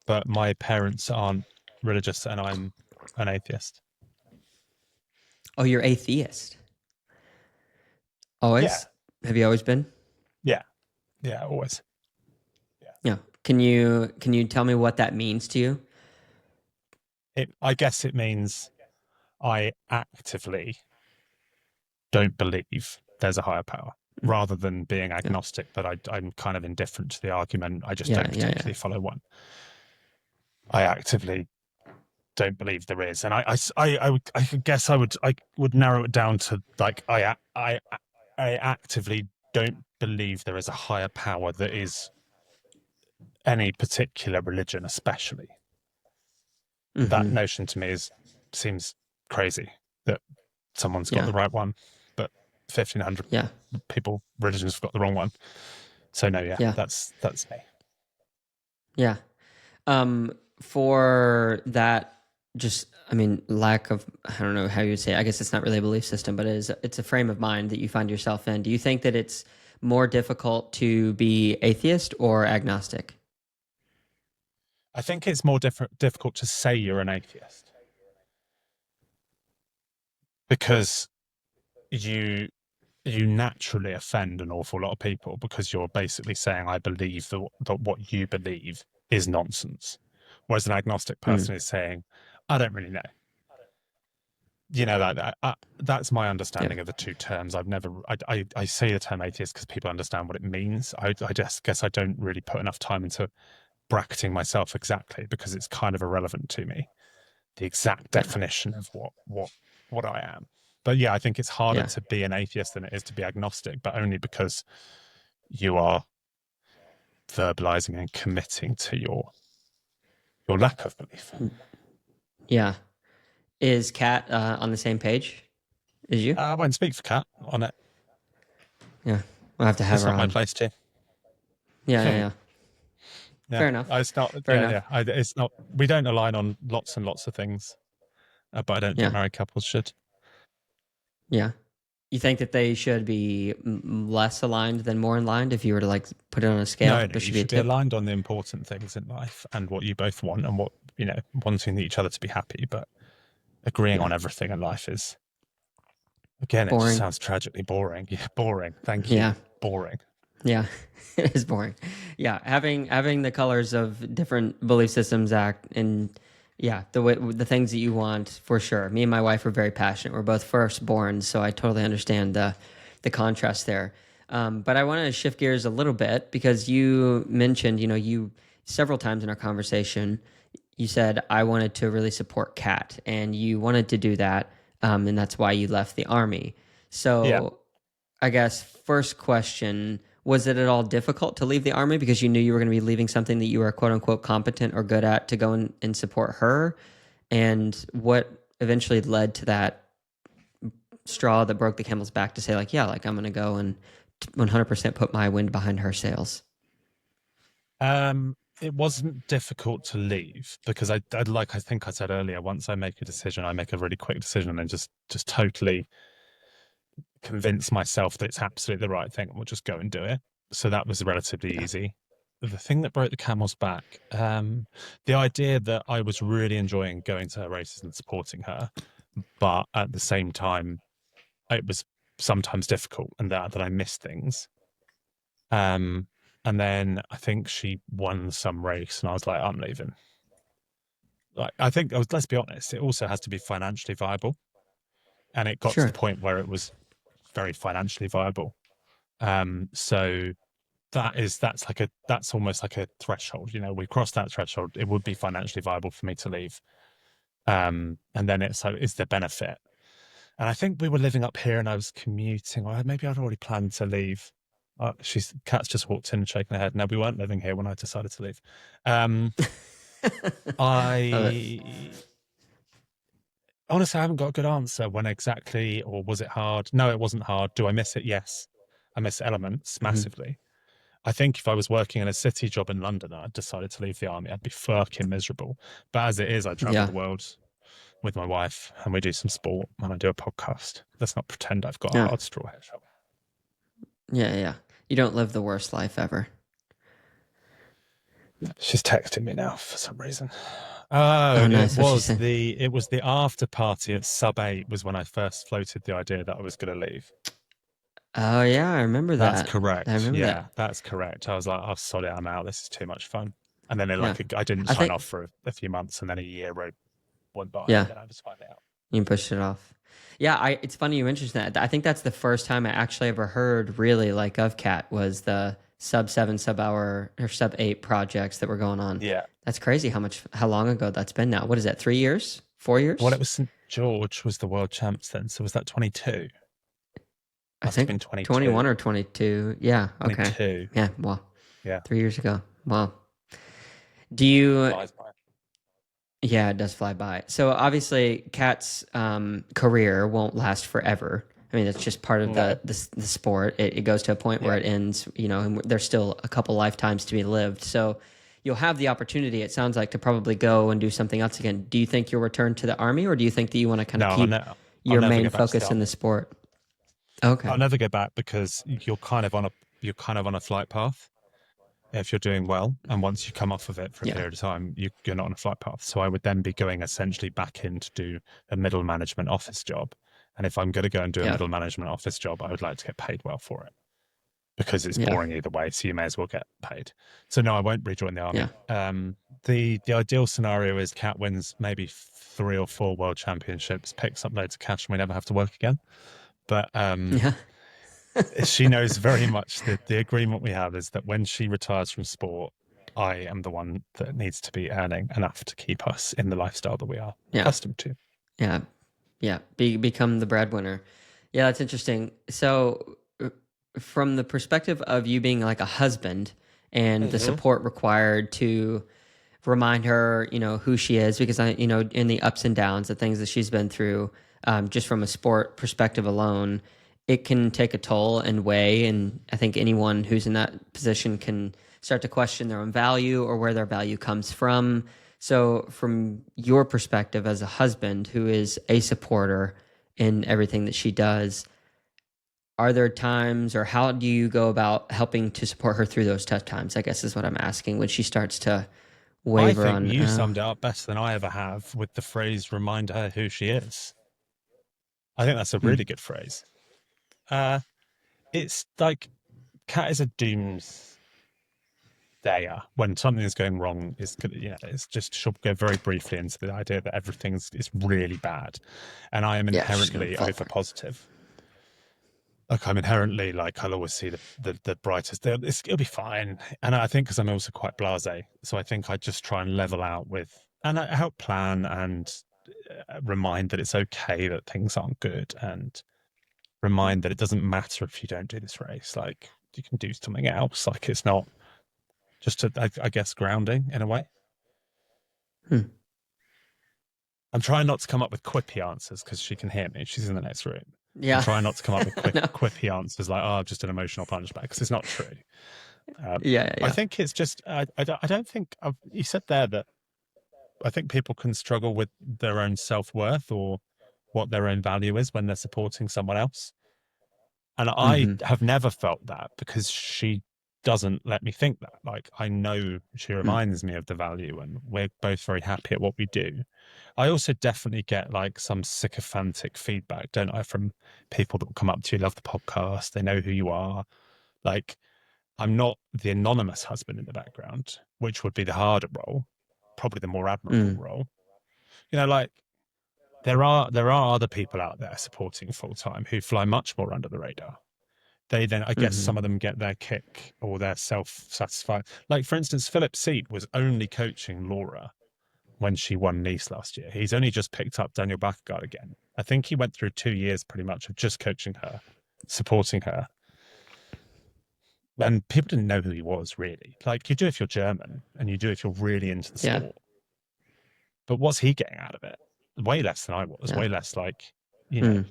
but my parents aren't religious, and I'm an atheist. Oh, you're atheist. Yeah, Always? Have you always been? yeah, yeah, always. Yeah, Yeah. Can you tell me what that means to you? I guess it means I actively don't believe there's a higher power rather than being Yeah. agnostic, but I'm kind of indifferent to the argument. I just Yeah, don't yeah, yeah. particularly follow one. I actively don't believe there is, and I guess I would narrow it down to like I actively don't believe there is a higher power that is any particular religion, especially. That Mhm. notion to me seems crazy that someone's got Yeah. the right one, but 1,500 Yeah. people religions have got the wrong one. So no, yeah, Yeah. that's me. Yeah. For that, just I mean, lack of I don't know how you would say. I guess it's not really a belief system, but it's a frame of mind that you find yourself in. Do you think that it's more difficult to be atheist or agnostic? I think it's more difficult to say you're an atheist because you you naturally offend an awful lot of people because you're basically saying I believe that what you believe is nonsense, whereas an agnostic Mm. person is saying I don't really know. you know, that's my Yeah. understanding of the two terms. I've never, I say the term atheist because people understand what it means. I just guess I don't really put enough time into bracketing myself exactly because it's kind of irrelevant to me, the exact Yeah. definition of what I am. But yeah, I think it's harder Yeah. to be an atheist than it is to be agnostic, but only because you are verbalizing and committing to your lack of belief. Yeah. Is Kat on the same page as you? I won't speak for Kat on it. Yeah. We'll have to have It's her not my on. place to. Yeah. Yeah. Yeah. Yeah, Fair enough. it's not. Fair Yeah, enough. yeah. It's not. We don't align on lots and lots of things, but I don't think Yeah. married couples should. Yeah. You think that they should be less aligned than more aligned if you were to like put it on a scale? No, no. There You should be a should be tip. aligned on the important things in life and what you both want and what wanting each other to be happy. But agreeing Yeah. on everything in life is, again, it just Boring. sounds tragically boring. Yeah, boring. Thank you. Yeah. Boring. Yeah. It is boring. Yeah. Having the colors of different belief systems act and yeah, the things that you want for sure. Me and my wife are very passionate. We're both firstborn, so I totally understand the contrast there. But I want to shift gears a little bit because you mentioned, you several times in our conversation, you said I wanted to really support Kat, and you wanted to do that, and that's why you left the army. Yeah. So I guess first question, was it at all difficult to leave the army because you knew you were going to be leaving something that you were quote unquote competent or good at to go and support her? And what eventually led to that straw that broke the camel's back to say like, yeah, like I'm going to go and 100% put my wind behind her sails? It wasn't difficult to leave because like I think I said earlier, once I make a decision, I make a really quick decision and then just totally convince myself that it's absolutely the right thing and we'll just go and do it. So that was relatively Yeah. easy. The thing that broke the camel's back, the idea that I was really enjoying going to her races and supporting her, but at the same time, it was sometimes difficult and that I missed things. Um, and then I think she won some race, and I was like, I'm leaving. Like, I think, let's be honest, it also has to be financially viable, and it got to the Sure. point where it was very financially viable. So that's almost like a threshold. We crossed that threshold. It would be financially viable for me to leave. And then it's like, is there benefit? And I think we were living up here and I was commuting, or maybe I'd already planned to leave. Kat's just walked in and shaking her head. No, we weren't living here when I decided to leave. Um, Love it. I honestly, I haven't got a good answer when exactly, or was it hard? No, it wasn't hard. Do I miss it? Yes. I miss elements Hmm. massively. I think if I was working in a city job in London and I decided to leave the army, I'd be fucking miserable. But as it is, I travel Yeah. the world with my wife and we do some sport and I do a podcast. Let's not pretend I've got a Yeah. hard straw here, shall Yeah. Yeah. You don't live the worst life ever. we? She's texting me now for some reason. Oh, Oh, nice. What she said. it was the after party at sub 8 was when I first floated the idea that I was going to leave. Oh, yeah. I remember That's that. I correct. remember Yeah, that. that's correct. I was like, oh, sod it, I'm out. This is too much fun. And then Yeah. I didn't I sign think, off for a few months, and then a year went by, and yeah, then I was finally out. you pushed it off. Yeah. It's funny you mentioned that. I think that's the first time I actually ever heard really like of Cat was the sub 7, sub-hour or sub 8 projects that were going on. Yeah. That's crazy how long ago that's been now. What is that? 3 years? 4 years? Well, it was St. George was the world champs then. So was that 22? I Must have think been 22. 21 or 22. Yeah. Okay. 22. Yeah. Well, Yeah. 3 years ago. Wow. Do you, Flies by. yeah, it does fly by. So obviously, Kat's career won't last forever. I mean, it's just part of No. the sport. It goes to a point where Yeah. it ends, and there's still a couple lifetimes to be lived. So you'll have the opportunity, it sounds like, to probably go and do something else again. Do you think you'll return to the army, or do you think that you want to kind No, of keep I'll your never main go back to the focus in the army. sport? Okay. I'll never go back because you're kind of on a flight path if you're doing well. And once you come off of it for a Yeah. period of time, you're not on a flight path. So I would then be going essentially back in to do a middle management office job. And if I'm going to go and do a Yeah. middle management office job, I would like to get paid well for it because it's Yeah. boring either way. So you may as well get paid. So no, I won't rejoin the Yeah. army. The ideal scenario is Kat wins maybe 3 or 4 world championships, picks up loads of cash, and we never have to work again. But Yeah. she knows very much that the agreement we have is that when she retires from sport, I am the one that needs to be earning enough to keep us in the lifestyle that we are Yeah. accustomed to. Yeah. Yeah. Become the breadwinner. Yeah, that's interesting. So, from the perspective of you being like a husband and the Mm-hmm. support required to remind her, who she is, because in the ups and downs, the things that she's been through, just from a sport perspective alone, it can take a toll and weigh. And I think anyone who's in that position can start to question their own value or where their value comes from. So, from your perspective as a husband who is a supporter in everything that she does, are there times, or how do you go about helping to support her through those tough times? I guess is what I'm asking, when she starts to I waver think on, you summed it up better than I ever have with the phrase "remind her who she is." I think that's a hmm, really good phrase. Uh, it's like Kat is a doomsdayer. When something is going wrong, it's just she'll go very briefly into the idea that everything's is really bad, and I am yeah, she's gonna inherently fall over apart. positive. Like I'm inherently like I'll always see the brightest. It'll be fine, and I think because I'm also quite blasé, so I think I just try and level out with, and I help plan and remind that it's okay that things aren't good, and remind that it doesn't matter if you don't do this race. Like you can do something else. Like it's not just I guess grounding in a way. Hmm. I'm trying not to come up with quippy answers because she can hear me. She's in the next room. I'm Yeah. trying not to come up with No. quippy answers like, oh, just an emotional punchback, because it's not true. Yeah, I yeah, think it's just, I don't think, you said there that I think people can struggle with their own self worth or what their own value is when they're supporting someone else. And yeah. I Hmm. have never felt that because she doesn't let me think that. Like, I know she Hmm. reminds me of the value and we're both very happy at what we do. I also definitely get like some sycophantic feedback, don't I, from people that will come up to you, love the podcast, they know who you are. Like, I'm not the anonymous husband in the background, which would be the harder role, probably the more admirable Hmm. role. Like there are other people out there supporting full time who fly much more under the radar. They then, I guess, Hmm. some of them get their kick or they're self-satisfied. Like for instance, Philip Seed was only coaching Laura when she won Nice last year. He's only just picked up Daniel Backergaard again. I think he went through 2 years pretty much of just coaching her, supporting her, and people didn't know who he was really. Like you do if you're German and you do if you're really into the Yeah, sport. But what's he getting out of it? Way less than I was. yeah. Way less like you know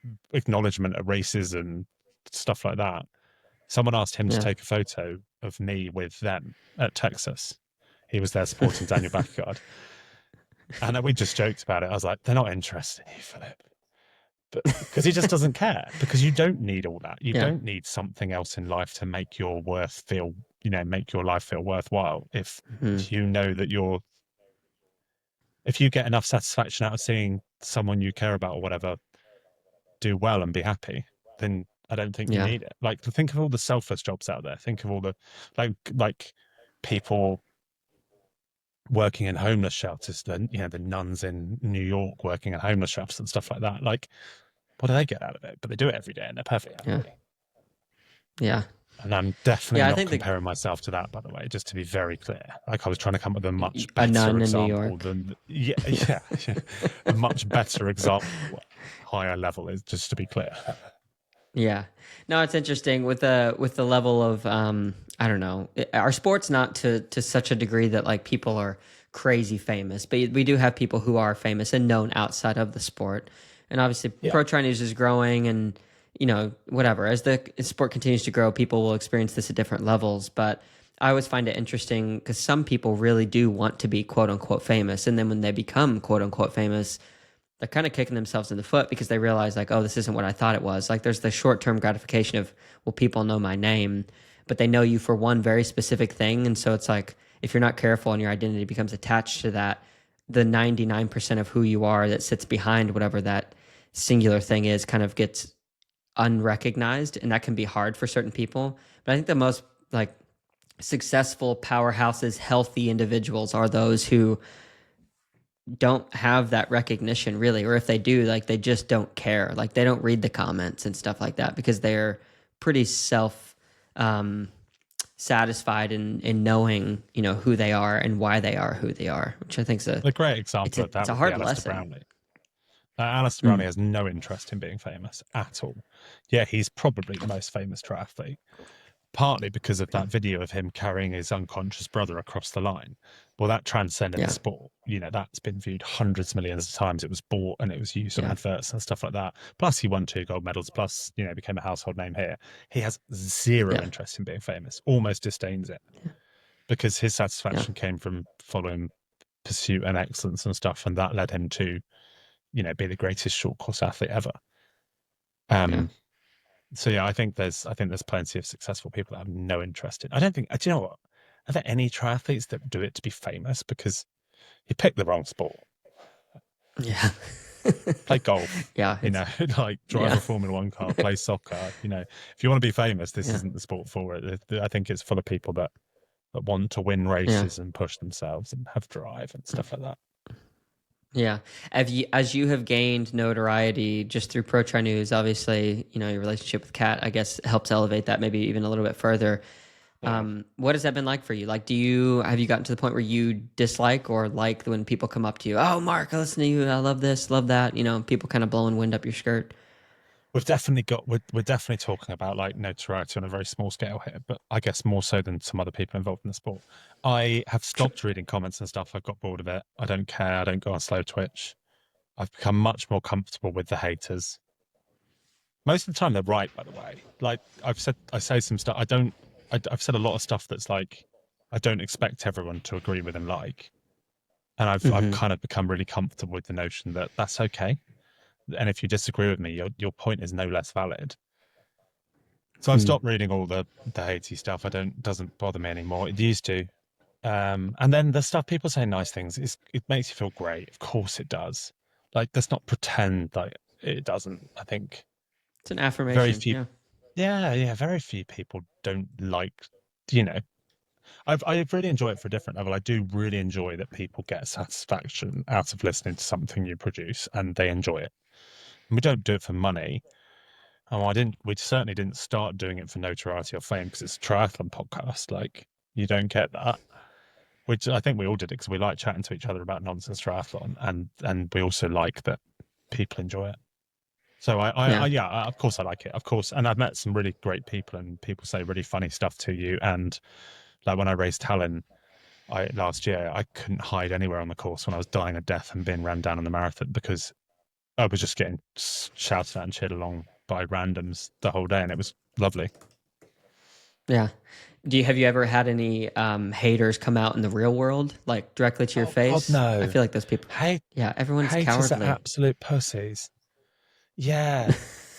Hmm. acknowledgement of races and stuff like that. Someone asked him to Yeah. take a photo of me with them at Texas. He was there supporting Daniel Backyard, and we just joked about it. I was like, "They're not interested in you, Philip." But because he just doesn't care, because you don't need all that. You Yeah. don't need something else in life to make your worth feel, make your life feel worthwhile. If Hmm. you know that if you get enough satisfaction out of seeing someone you care about or whatever do well and be happy, then I don't think you Yeah. need it. Like think of all the selfless jobs out there. Think of all the like people working in homeless shelters, the nuns in New York working in homeless shelters and stuff like that. Like, what do they get out of it? But they do it every day and they're perfectly Yeah. happy. Yeah. And I'm definitely Yeah. I not think comparing myself to that, by the way, just to be very clear. Like I was trying to come up with a much a better nun in New example York. than yeah, Yeah. yeah, yeah. A much better example, higher level is just to be clear. Yeah. No, it's interesting with the level of I don't know. Our sport's not to such a degree that like people are crazy famous, but we do have people who are famous and known outside of the sport. And obviously Yeah. pro training is growing, and whatever. As the sport continues to grow, people will experience this at different levels, but I always find it interesting because some people really do want to be quote unquote famous, and then when they become quote unquote famous, they're kind of kicking themselves in the foot because they realize like, oh, this isn't what I thought it was. Like there's the short-term gratification of, well, people know my name, but they know you for one very specific thing. And so it's like, if you're not careful and your identity becomes attached to that, the 99% of who you are that sits behind whatever that singular thing is kind of gets unrecognized. And that can be hard for certain people. But I think the most like successful powerhouses, healthy individuals are those who don't have that recognition really, or if they do, like they just don't care. Like they don't read the comments and stuff like that because they're pretty self um, satisfied in knowing, you know, who they are and why they are who they are, which I think is The great example of it's that a would be hard Alistair lesson. Brownlee. Alistair Mm, Brownlee has no interest in being famous at all. Yeah, he's probably the most famous triathlete, partly because of yeah, that video of him carrying his unconscious brother across the line. Well, that transcended the yeah, sport. You know, that's been viewed hundreds of millions of times. It was bought and it was used on yeah, adverts and stuff like that. Plus, he won 2 gold medals. Plus, you know, became a household name here. He has zero yeah, interest in being famous, almost disdains it because his yeah, satisfaction came from following pursuit and excellence and stuff. And that led him to, you know, be the greatest short course athlete ever. yeah. Um, so yeah, I think there's plenty of successful people that have no interest in. I don't think. Do you know what? Are there any triathletes that do it to be famous? Because you pick the wrong sport. Yeah. Play golf. Yeah, You it's know, like drive yeah, a Formula One car, play soccer. You know, if you want to be famous, this yeah, isn't the sport for it. I think it's full of people that want to win yeah, races and push themselves and have drive and stuff like that. yeah. Have you, as you have gained notoriety just through Pro Tri News, obviously, you know, your relationship with Kat, I guess, helps elevate that maybe even a little bit further. Yeah. What has that been like for you? Like, have you gotten to the point where you dislike or like when people come up to you? Oh, Mark, I listen to you. I love this, love that. You know, people kind of blowing wind up your skirt. We're definitely talking about like notoriety on a very small scale here, but I guess more so than some other people involved in the sport. I have Sure. stopped reading comments and stuff. I've got bored of it. I don't care. I don't go on slow Twitch. I've become much more comfortable with the haters. Most of the time they're right, by the way. Like I say some stuff. I've said a lot of stuff that's like, I don't expect everyone to agree with and like. And I've Mm-hmm. kind of become really comfortable with the notion that that's okay. And if you disagree with me, your point is no less valid. So I've Mm. stopped reading all the hatey stuff. I don't doesn't bother me anymore. It used to. And then the stuff people say nice things, it makes you feel great. Of course it does. Like let's not pretend like it doesn't. I think It's an very affirmation. few Yeah. yeah, very few people don't like, you know. I really enjoy it for a different level. I do really enjoy that people get satisfaction out of listening to something you produce and they enjoy it. And we don't do it for money. Oh, I didn't. We certainly didn't start doing it for notoriety or fame because it's a triathlon podcast. Like, you don't get that. Which I think we all did it because we like chatting to each other about nonsense triathlon, and we also like that people enjoy it. So Yeah. yeah, of course I like it, of course. And I've met some really great people, and people say really funny stuff to you. And like when I raced Tallinn, last year, I couldn't hide anywhere on the course when I was dying of death and being ran down on the marathon because I was just getting shouted at and cheered along by randoms the whole day, and it was lovely. Yeah. Have you ever had any haters come out in the real world, like directly to your Oh God, face? I no! feel like those people. Hate Yeah, everyone's haters are cowardly. absolute pussies. Yeah,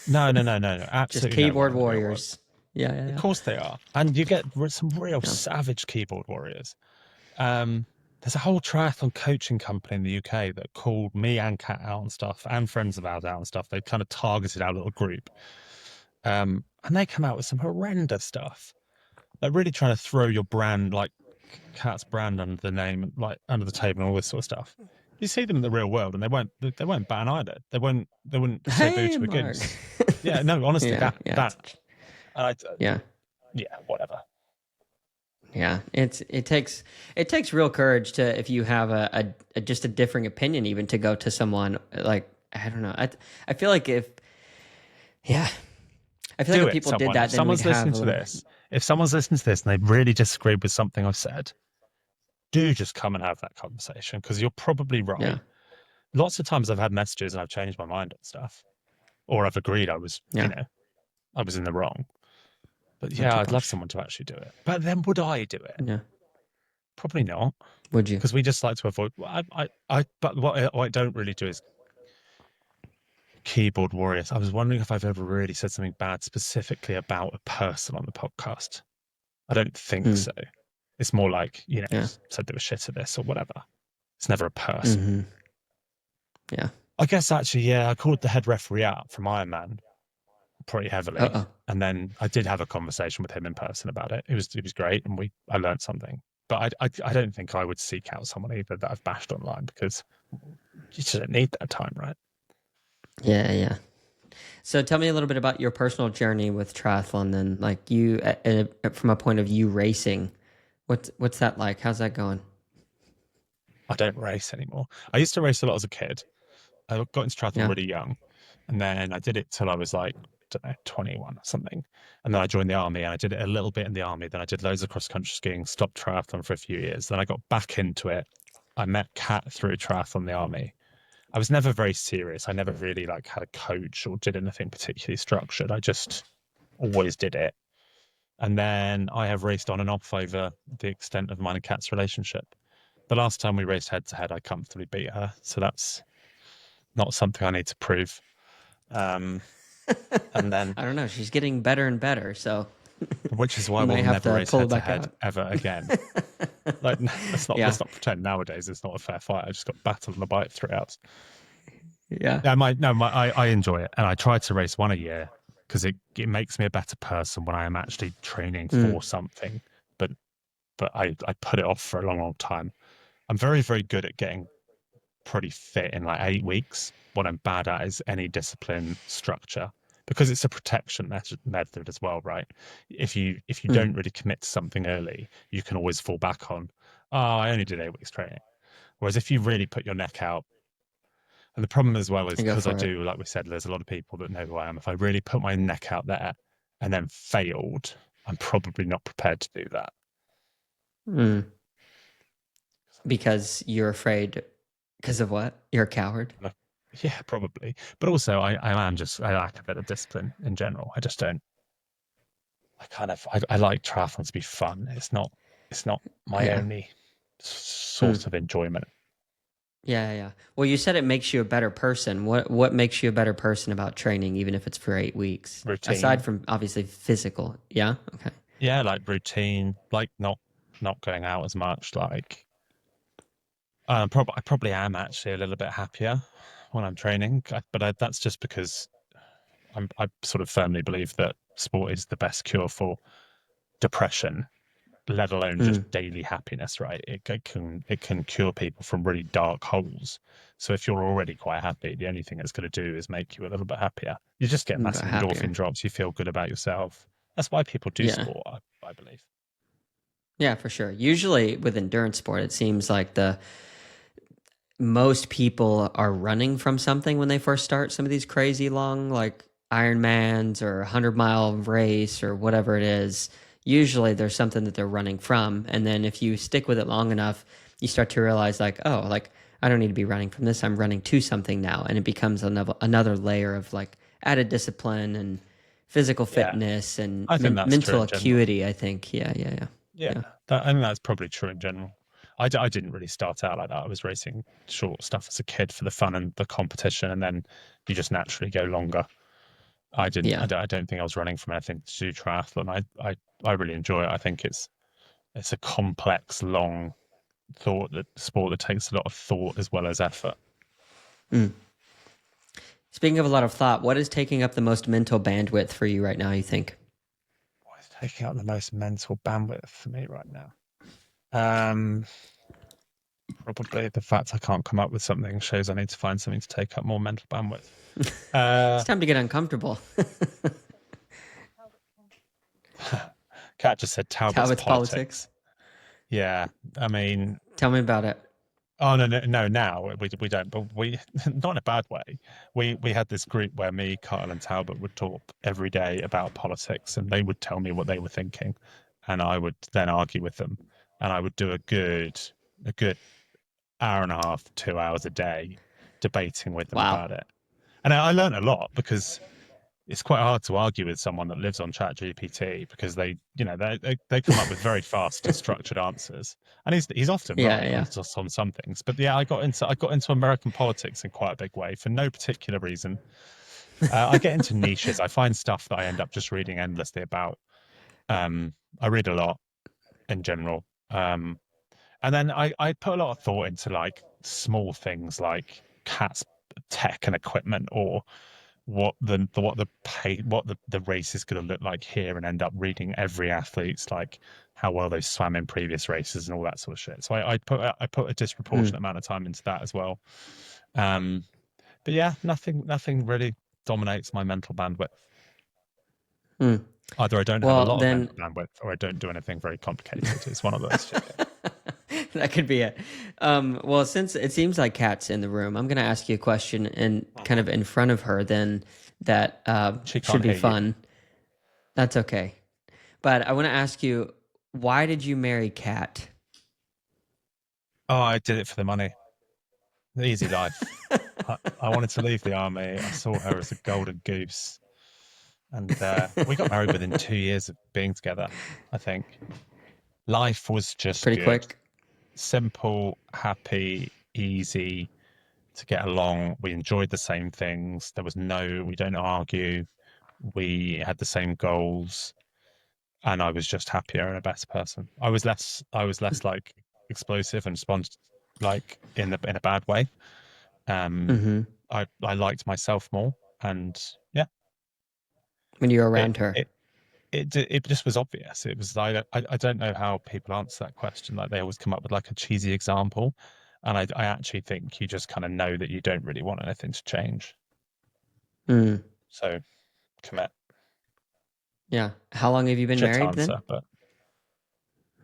no, no, no, no, no, Just absolutely no one keyboard in the real world. warriors. Yeah, yeah, Of yeah. course they are, and you get some real Yeah. savage keyboard warriors. Um, there's a whole triathlon coaching company in the UK that called me and Kat out and stuff, and friends of ours out and stuff. They kind of targeted our little group, and they come out with some horrendous stuff. They're really trying to throw your brand, like Cat's brand, under the name, like under the table, and all this sort of stuff. You see them in the real world, and they won't bat an eyelid. They wouldn't say boo Hey, to a Mark. goose. Yeah, no, honestly, Yeah, that yeah, that I, yeah, yeah, whatever. yeah. It takes real courage to, if you have a just a differing opinion, even to go to someone like, I don't know. I feel like if yeah, I feel like Do if it, people did someone. that, then we'd have a little. If someone's listening to this and they really disagreed with something I've said, do just come and have that conversation because you're probably Yeah, right. Lots of times I've had messages and I've changed my mind on stuff, or I've agreed yeah. I was in the wrong. But Not yeah, too I'd love posh. someone to actually do it. But then would I do it? Yeah. Probably not, Would you? because we just like to avoid. But what I don't really do is keyboard warriors. I was wondering if I've ever really said something bad specifically about a person on the podcast. I don't think Mm, so. It's more like, yeah. said they were shit at this or whatever. It's never a person. Mm-hmm. Yeah. I guess actually, yeah, I called the head referee out from Ironman pretty heavily. Uh-oh. And then I did have a conversation with him in person about it. It was great, and I learned something. But I don't think I would seek out someone either that I've bashed online, because you just don't need that time, right? Yeah, yeah. So tell me a little bit about your personal journey with triathlon then. Like you, from a point of view racing, what's that like? How's that going? I don't race anymore. I used to race a lot as a kid. I got into triathlon Yeah. really young, and then I did it till I was like, I don't know, 21 or something. And then I joined the army, and I did it a little bit in the army. Then I did loads of cross country skiing, stopped triathlon for a few years. Then I got back into it. I met Kat through triathlon in the army. I was never very serious. I never really like had a coach or did anything particularly structured. I just always did it. And then I have raced on and off over the extent of mine and Kat's relationship. The last time we raced head to head, I comfortably beat her. So that's not something I need to prove. Um, and then, I don't know. She's getting better and better, so which is why you we'll might have never to race pull it head to back head out. ever again. Like, Yeah. let's not pretend nowadays it's not a fair fight. I just got battled on the bike 3 hours. Yeah. Yeah, I enjoy it, and I try to race one a year because it makes me a better person when I am actually training Mm. for something. But I put it off for a long, long time. I'm very, very good at getting pretty fit in like 8 weeks. What I'm bad at is any discipline structure, because it's a protection method as well, right? If you Mm. don't really commit to something early, you can always fall back on, oh, I only did 8 weeks training. Whereas if you really put your neck out, and the problem as well is And go because I for it. do, like we said, there's a lot of people that know who I am. If I really put my neck out there and then failed, I'm probably not prepared to do that. Mm. Because you're afraid. Because of what? You're a coward. Yeah, probably. But also, I lack a bit of discipline in general. I just don't. I like triathlon to be fun. It's not my Yeah. only Mm. source of enjoyment. Yeah, yeah. Well, you said it makes you a better person. What makes you a better person about training, even if it's for 8 weeks? Aside Routine. from obviously physical. Yeah. Okay. Yeah, like routine, like not going out as much. Like, I probably am actually a little bit happier when I'm training, but that's just because I sort of firmly believe that sport is the best cure for depression, let alone just Mm. daily happiness, right? It can cure people from really dark holes. So if you're already quite happy, the only thing it's going to do is make you a little bit happier. You just get But massive endorphin happier. drops. You feel good about yourself. That's why people do Yeah. sport, I believe. Yeah, for sure. Usually with endurance sport, it seems like the most people are running from something when they first start some of these crazy long like Ironmans or 100-mile race or whatever it is. Usually there's something that they're running from, and then if you stick with it long enough, you start to realize like, oh, like I don't need to be running from this. I'm running to something now, and it becomes another layer of like added discipline and physical Yeah, fitness and I think that's true mental in general. acuity, I think. Yeah, yeah, yeah. Yeah, Yeah. I think that's probably true in general. I didn't really start out like that. I was racing short stuff as a kid for the fun and the competition, and then you just naturally go longer. I didn't. Yeah. I don't think I was running from anything to do triathlon. I really enjoy it. I think it's a complex, long sport that takes a lot of thought as well as effort. Mm. Speaking of a lot of thought, what is taking up the most mental bandwidth for you right now, you think? What is taking up the most mental bandwidth for me right now? Um, Probably the fact I can't come up with something shows I need to find something to take up more mental bandwidth. It's Uh, time to get uncomfortable. Kat just said Talbot's Talbot's politics. politics. Yeah, I mean, Tell me about it. oh no, no, no. Now we don't, but we not in a bad way. We had this group where me, Kyle, and Talbot would talk every day about politics, and they would tell me what they were thinking, and I would then argue with them, and I would do a good hour and a half, 2 hours a day, debating with them Wow. about it, and I learned a lot because it's quite hard to argue with someone that lives on ChatGPT, because they come up with very fast and structured answers, and he's often Yeah, right on yeah. just on some things. But yeah, I got into American politics in quite a big way for no particular reason. I get into niches. I find stuff that I end up just reading endlessly about. I read a lot in general, and then I put a lot of thought into like small things like Cat's tech and equipment, or the race is going to look like here, and end up reading every athlete's like how well they swam in previous races and all that sort of shit. So I put a Mm, disproportionate amount of time into that as well. Um, but yeah, nothing really dominates my mental bandwidth. mm. Either I don't have a Well, lot of then mental bandwidth, or I don't do anything very complicated. It's one of those two things. that could be it. Well, since it seems like Kat's in the room, I'm going to ask you a question and kind Mhm. of in front of her. Then that She should can't be hear you. fun. That's okay. But I want to ask you, why did you marry Kat? Oh, I did it for the money. The easy life. I wanted to leave the army. I saw her as a golden goose. And we got married within 2 years of being together, I think. Life was just Pretty good. quick. Simple, happy, easy to get along. We enjoyed the same things. We don't argue. We had the same goals. And I was just happier and a better person. I was less like explosive and like in a bad way. Um, Hmm. I liked myself more, and yeah, When you were it around her. it it just was obvious. It was like I don't know how people answer that question. Like they always come up with like a cheesy example, and I actually think you just kind of know that you don't really want anything to change. Mm, So commit. yeah. How long have you been Shit married then? answer, but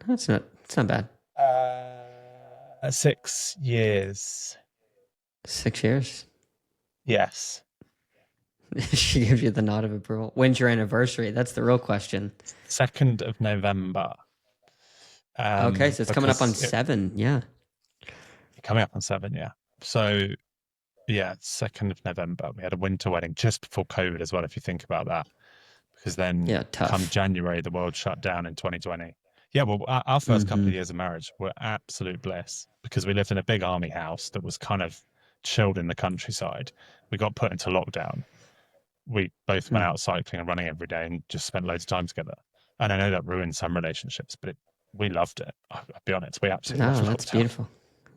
That's not. It's not bad. 6 years. 6 years. Yes, She gives you the nod of approval. When's your anniversary? That's the real question. 2nd of November. Okay, so it's coming up on Because it 7. Yeah. coming up on 7, yeah. So yeah, 2nd of November. We had a winter wedding just before COVID as well, if you think about that. Because then Yeah. come Tough. January, the world shut down in 2020. Yeah, well, our first couple Hmm. of years of marriage were absolute bliss because we lived in a big army house that was kind of chilled in the countryside. We got put into lockdown. We both went Mm. out cycling and running every day and just spent loads of time together. And I know that ruined some relationships, but we loved it. I'll be honest, we absolutely loved No, that's lockdown. beautiful.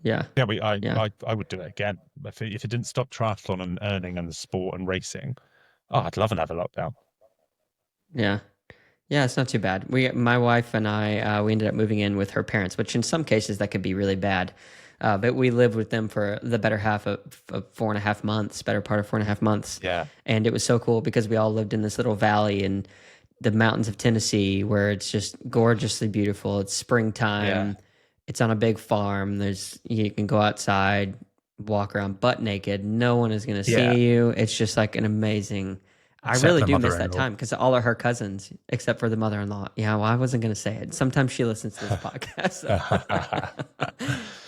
Yeah. Yeah, Yeah. I would do it again. If it didn't stop triathlon and earning and the sport and racing, oh, I'd love another lockdown. Yeah. Yeah, it's not too bad. My wife and I, we ended up moving in with her parents, which in some cases that could be really bad. But we lived with them for the better half of 4.5 months, better part of 4.5 months. Yeah, And it was so cool because we all lived in this little valley in the mountains of Tennessee where it's just gorgeously beautiful. It's yeah. springtime. It's on a big farm. You can go outside, walk around butt naked. No one is going to Yeah, see you. It's just like an amazing. I except really the do miss that mother-in-law. time because all of her cousins, except for the mother-in-law. Yeah, well, I wasn't going to say it. Sometimes she listens to this podcast.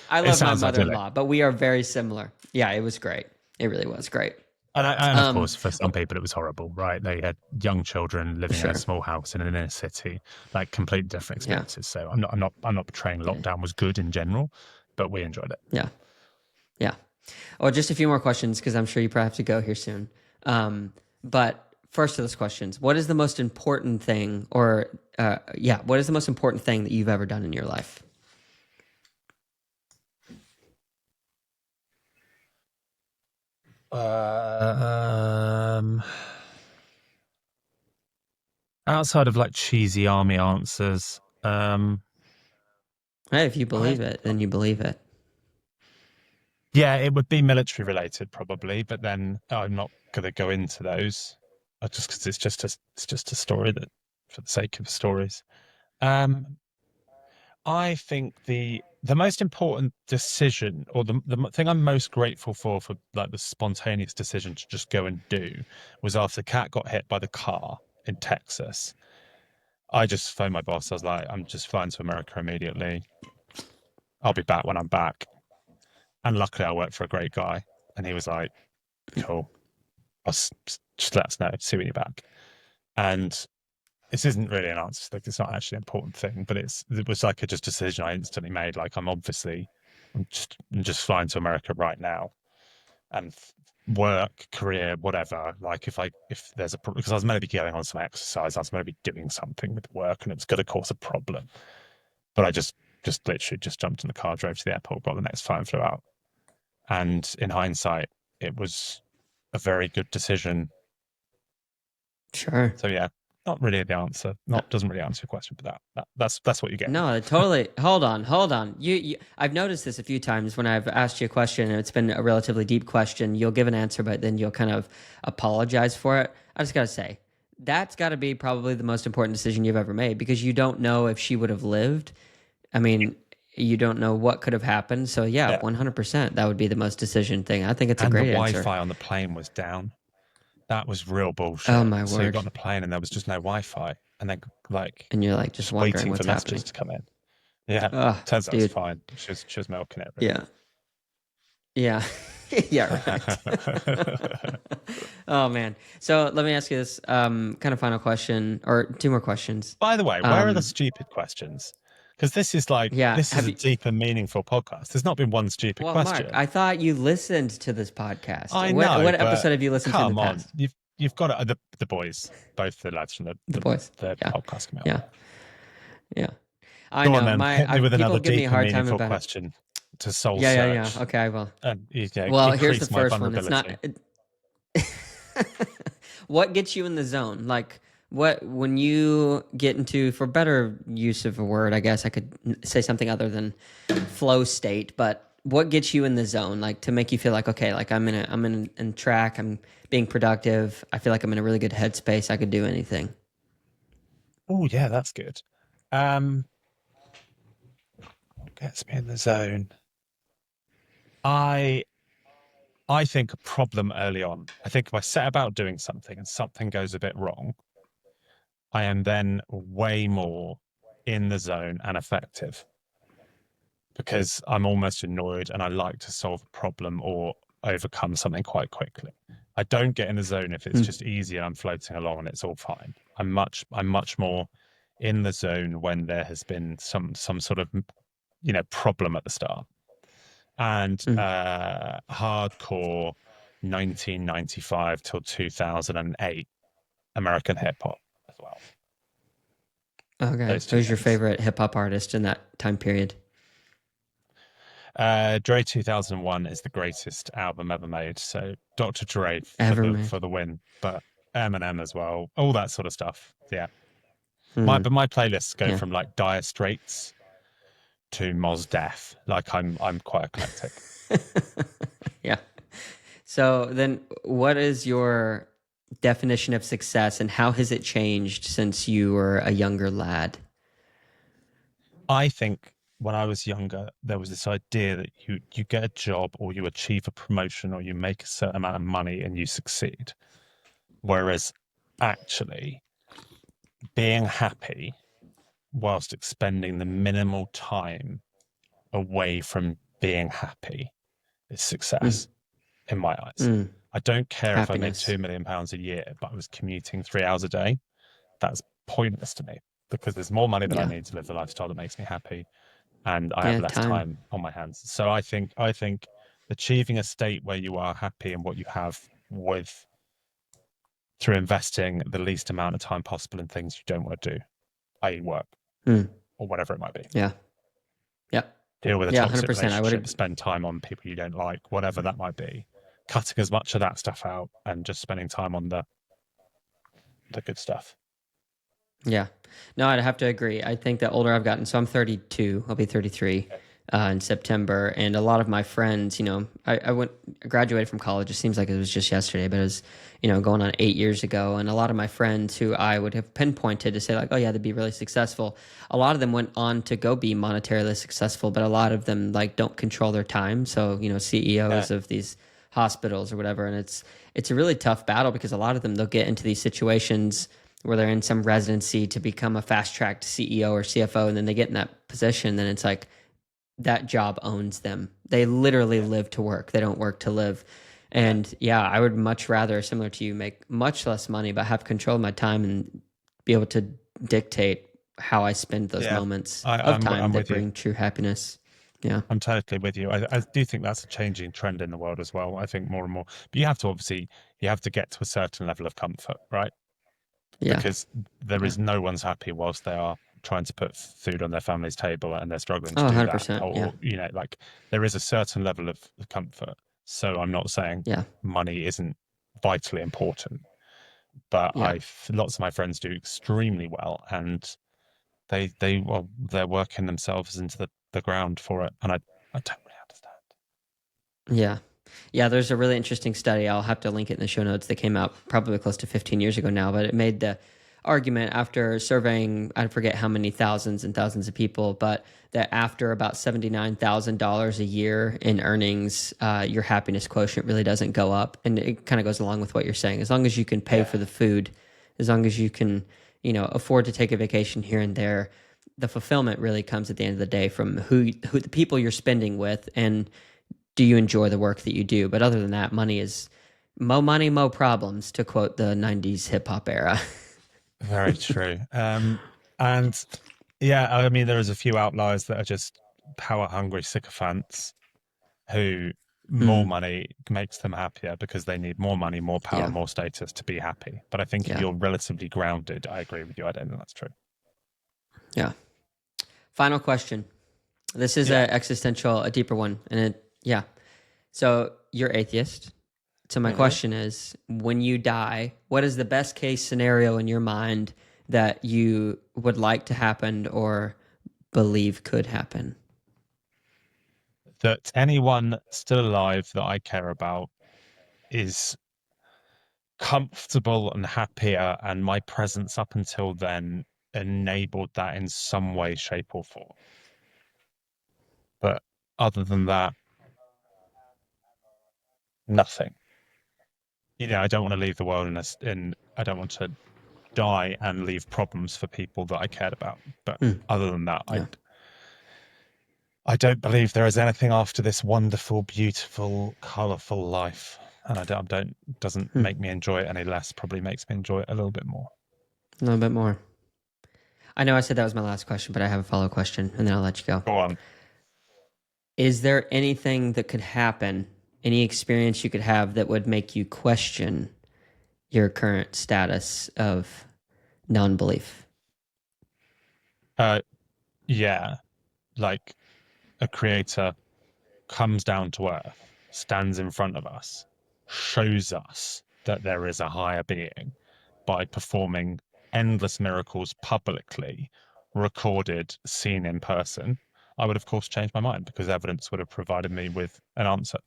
I It love my sounds idyllic. mother-in-law, but we are very similar. Yeah, it was great. It really was great. And of Um, course, for some people, it was horrible, right? They had young children living in a sure. small house in an inner city, like completely different Yeah. experiences. So I'm not betraying Yeah. lockdown was good in general, but we enjoyed it. Yeah. Yeah. Oh, just a few more questions because I'm sure you probably have to go here soon. But first of those questions, what is the most important thing, or what is the most important thing that you've ever done in your life? Um, Outside of like cheesy army answers, Hey, if you I believe it, then you believe it. yeah, it would be military related probably, but then I'm not going to go into those just because it's just a story that for the sake of stories. Um, I think the most important decision, or the thing I'm most grateful for like the spontaneous decision to just go and do, was after Kat got hit by the car in Texas. I just phoned my boss. I was like, I'm just flying to America immediately. I'll be back when I'm back. And luckily, I worked for a great guy, and he was like, "Cool, just let us know. See when you're back." And this isn't really an answer. Like, it's not actually an important thing, but it was like a just decision I instantly made. Like, I'm just flying to America right now, and work, career, whatever. Like, if there's a because I was meant to be going on some exercise, I was meant to be doing something with work, and it was going to cause a problem. But I just literally just jumped in the car, drove to the airport, got the next flight, and flew out. And in hindsight, it was a very good decision. Sure. So yeah, not really the answer. Uh, Not doesn't really answer your question, but that's what you get. No, totally. Hold on. I've noticed this a few times when I've asked you a question and it's been a relatively deep question. You'll give an answer, but then you'll kind of apologize for it. I just gotta say, that's got to be probably the most important decision you've ever made because you don't know if she would have lived. I mean, you don't know what could have happened. So yeah, Yeah, 100%. That would be the most decision thing. I think it's a and the great answer. Wi-Fi on the plane was down. That was real Oh bullshit. my So you got word. on the plane and there was just no Wi-Fi, and then like And you're like just just wondering waiting for what's messages happening. to come in. Yeah, Oh, turns out it's dude. fine. She was milking it really. Yeah. Yeah. Yeah, right. Oh man. So let me ask you this kind of final question or two more questions. By the way, where are the Um stupid questions? Because this is like yeah, this is have a you deep and meaningful podcast. There's not been one stupid well, Mark, question. I thought you listened to this podcast. I What know, what but episode have you listened to in the come on, past? you've got it. The boys, both the lads from The boys. the Yeah. podcast come out. Yeah. Yeah. I Go on know. then, hit me with People another give me a deep and hard time meaningful about it. question to soul Yeah. search Okay, I will. and Well, here's the increase my first one. It's not vulnerability. what gets you in the zone? Like what when you get into for better use of a word, I guess I could say something other than flow state, but what gets you in the zone like to make you feel like okay, like in track, I'm being productive. I feel like I'm in a really good headspace. I could do anything. Oh yeah, that's good. Um, Gets me in the zone. I I think a problem early on. I think if I set about doing something and something goes a bit wrong, I am then way more in the zone and effective because I'm almost annoyed and I like to solve a problem or overcome something quite quickly. I don't get in the zone if it's Mm, just easy and I'm floating along and it's all fine. I'm much more in the zone when there has been some sort of problem at the start. And mm. hardcore 1995 till 2008 American hip hop as well. Okay. Those two Who's your things. favorite hip hop artist in that time period? Dre 2001 is the greatest album ever made. So Dr. Dre Ever made? for the win, but Eminem as well, all that sort of stuff. Yeah. Hmm. My playlists go Yeah. from like Dire Straits to Mos Def. Like I'm quite eclectic. Yeah. So then, what is your definition of success, and how has it changed since you were a younger lad? I think when I was younger, there was this idea that you get a job or you achieve a promotion or you make a certain amount of money and you succeed. Whereas actually being happy whilst expending the minimal time away from being happy is Mm, success in my eyes. mm, I don't care if I made happiness. £2 million a year, but I was commuting 3 hours a day. That's pointless to me because there's more money that I Yeah. need to live the lifestyle that makes me happy, and I have Yeah. less Time. time on my hands. So I think achieving a state where you are happy in what you have with through investing the least amount of time possible in things you don't want to do, i.e., work Mm, or whatever it might be. yeah. Yep. Deal with a Yeah. toxic 100%. I would. relationship, spend time on people you don't like, whatever that might be. Cutting as much of that stuff out and just spending time on the good stuff. Yeah. No, I'd have to agree. I think that older I've gotten, so I'm 32, I'll be 33 in September. And a lot of my friends, I graduated from college. It seems like it was just yesterday, but it was, going on 8 years ago. And a lot of my friends who I would have pinpointed to say, like, oh, yeah, they'd be really successful. A lot of them went on to go be monetarily successful, but a lot of them, like, don't control their time. So, Yeah, CEOs of these hospitals or whatever. And it's a really tough battle because a lot of them, they'll get into these situations where they're in some residency to become a fast tracked CEO or CFO, and then they get in that position, then it's like that job owns them. They literally yeah, live to work. They don't work to live. yeah, And yeah, I would much rather, similar to you, make much less money, but have control of my time and be able to dictate how I spend those yeah. moments I, of I'm time I'm that with you. bring true happiness. Yeah. I'm totally with you. I do think that's a changing trend in the world as well. I think more and more, but you have to get to a certain level of comfort, right? Yeah. Because there Yeah. is no one's happy whilst they are trying to put food on their family's table and they're struggling Oh, to do that. 100%. Yeah. Or, like there is a certain level of comfort. So I'm not saying Yeah. money isn't vitally important, but Yeah. lots of my friends do extremely well, and well, they're working themselves into the ground for it, and I don't really understand. Yeah. Yeah, there's a really interesting study. I'll have to link it in the show notes that came out probably close to 15 years ago now, but it made the argument after surveying, I forget how many thousands and thousands of people, but that after about $79,000 a year in earnings, your happiness quotient really doesn't go up. And it kind of goes along with what you're saying. As long as you can pay Yeah, for the food, as long as you can, afford to take a vacation here and there, the fulfillment really comes at the end of the day from who the people you're spending with, and do you enjoy the work that you do? But other than that, money is mo money, mo problems, to quote the 90s hip hop era. very true. And yeah, I mean, there is a few outliers that are just power hungry sycophants who more Mm, money makes them happier because they need more money, more power, yeah. more status to be happy. But I think if Yeah. you're relatively grounded, I agree with you. I don't think that's true. Yeah. Final question. This is Yeah. a existential, a deeper one. And yeah. So you're atheist. So my Hmm. question is, when you die, what is the best case scenario in your mind that you would like to happen or believe could happen? That anyone still alive that I care about is comfortable and happier, and my presence up until then enabled that in some way, shape, or form. But other than that, nothing. I don't want to leave the world I don't want to die and leave problems for people that I cared about. But Hmm. other than that, Yeah. I don't believe there is anything after this wonderful, beautiful, colourful life. And I don't doesn't Hmm. make me enjoy it any less, probably makes me enjoy it a little bit more. A little bit more. I know I said that was my last question, but I have a follow question and then I'll let you go. Go on. Is there anything that could happen, any experience you could have that would make you question your current status of non belief? Uh, yeah, like a creator comes down to earth, stands in front of us, shows us that there is a higher being by performing endless miracles publicly, recorded, seen in person, I would, of course, change my mind because evidence would have provided me with an answer.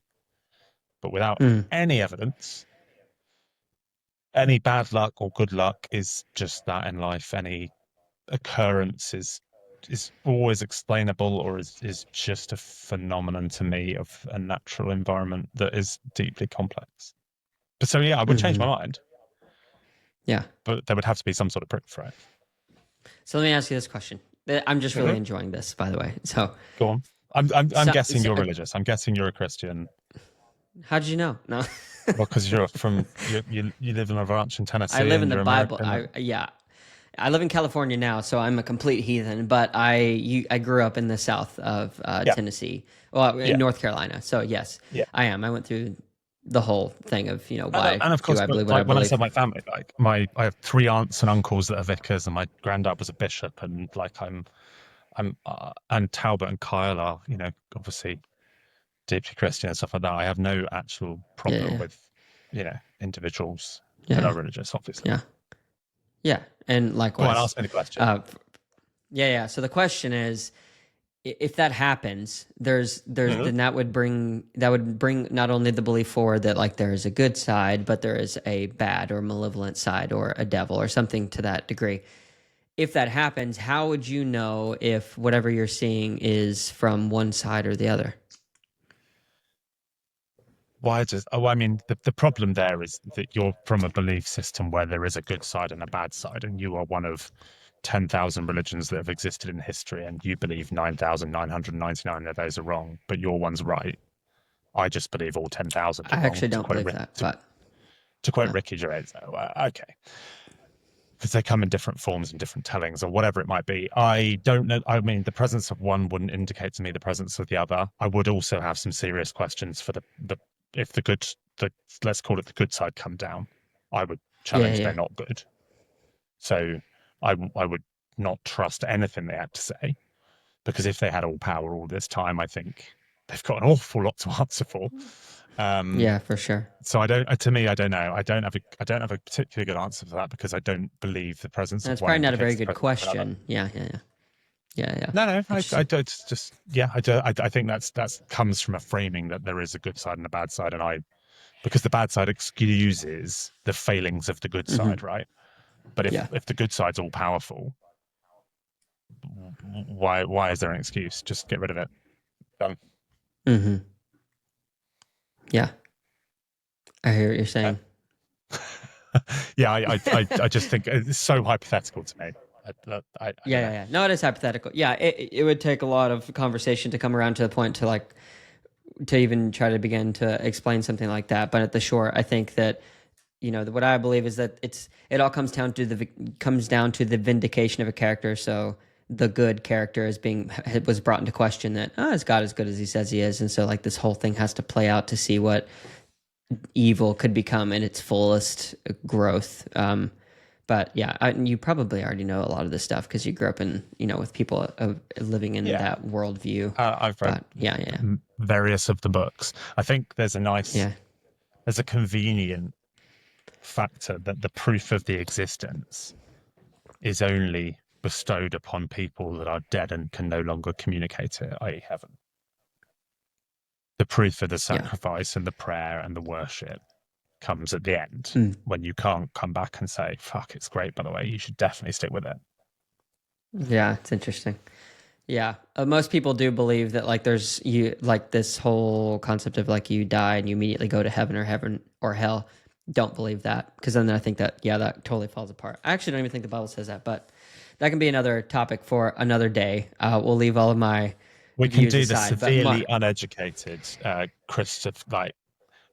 But without Mm, any evidence, any bad luck or good luck is just that in life. Any occurrence is always explainable or is just a phenomenon to me of a natural environment that is deeply complex. But so yeah, I would change hmm. my mind, Yeah. but there would have to be some sort of proof, right? So let me ask you this question. I'm just really Hmm. enjoying this, by the way. So, Go on. I'm so, guessing so you're religious. I'm guessing you're a Christian. how did you know? No. Well, because you live in a ranch in I Tennessee live in and the you're Bible. American. Yeah. I live in California now, so I'm a complete heathen. But I grew up in the south of Yeah, Tennessee, well, in yeah, North Carolina. So yes, yeah. I am. I went through the whole thing of why And of do course, I but believe what I like when I said believe? my family, like I have three aunts and uncles that are vicars, and my granddad was a bishop, and like and Talbot and Kyle are, obviously deeply Christian and stuff like that. I have no actual Yeah, problem yeah, with, individuals that yeah, are religious, obviously. yeah, yeah. And Go on, likewise, ask me the question. uh, yeah, yeah. So the question is, if that happens, there's Mhm. then that would bring not only the belief forward that like there is a good side, but there is a bad or malevolent side or a devil or something to that degree. If that happens, how would you know if whatever you're seeing is from one side or the other? Why does, oh, I mean, the problem there is that you're from a belief system where there is a good side and a bad side, and you are one of 10,000 religions that have existed in history, and you believe 9,999 of those are wrong, but your one's right. I just believe all 10,000 are I wrong, actually don't believe that, but to quote yeah. Ricky Gervais. Okay. Because they come in different forms and different tellings or whatever it might be. I don't know. I mean, the presence of one wouldn't indicate to me the presence of the other. I would also have some serious questions for the if the let's call it the good side come down. I would Yeah, challenge they're yeah. not good. So I would not trust anything they had to say because if they had all power all this time, I think they've got an awful lot to answer for. Yeah, for sure. So I don't. To me, I don't know. I don't have a particularly good answer for that because I don't believe the presence of That's one probably not a very indicates the good presence of another. question. Yeah, yeah, yeah. Yeah, yeah. No, no, I Interesting. don't. It's just yeah. I do. I think that's comes from a framing that there is a good side and a bad side, and I because the bad side excuses the failings of the good Hmm. side, right? But Yeah. if the good side's all powerful, why is there an excuse? Just get rid of it. Done. Hmm. Yeah. I hear what you're Uh, saying. yeah, I just think it's so hypothetical to me. I Yeah, don't yeah, know. yeah. No, it is hypothetical. Yeah, it would take a lot of conversation to come around to the point to like to even try to begin to explain something like that. But at the short, I think that what I believe is that it all comes down to the vindication of a character. So the good character was brought into question that is God as good as he says he is, and so like this whole thing has to play out to see what evil could become in its fullest growth. But yeah, you probably already know a lot of this stuff because you grew up in with people living in Yeah, that worldview. I've read But yeah, yeah, various of the books. I think yeah. there's a convenient factor that the proof of the existence is only bestowed upon people that are dead and can no longer communicate it, i.e., heaven. The proof of the Yeah. sacrifice and the prayer and the worship comes at the end Mm. when you can't come back and say, fuck, it's great, by the way, you should definitely stick with it. Yeah, it's interesting. Yeah, most people do believe that like there's you like this whole concept of like you die and you immediately go to heaven or hell. Don't believe that because then I think that that totally falls apart. I actually don't even think the Bible says that, but that can be another topic for another day. We'll leave all of my We can views do the aside. But severely Mark, uneducated Christopher, like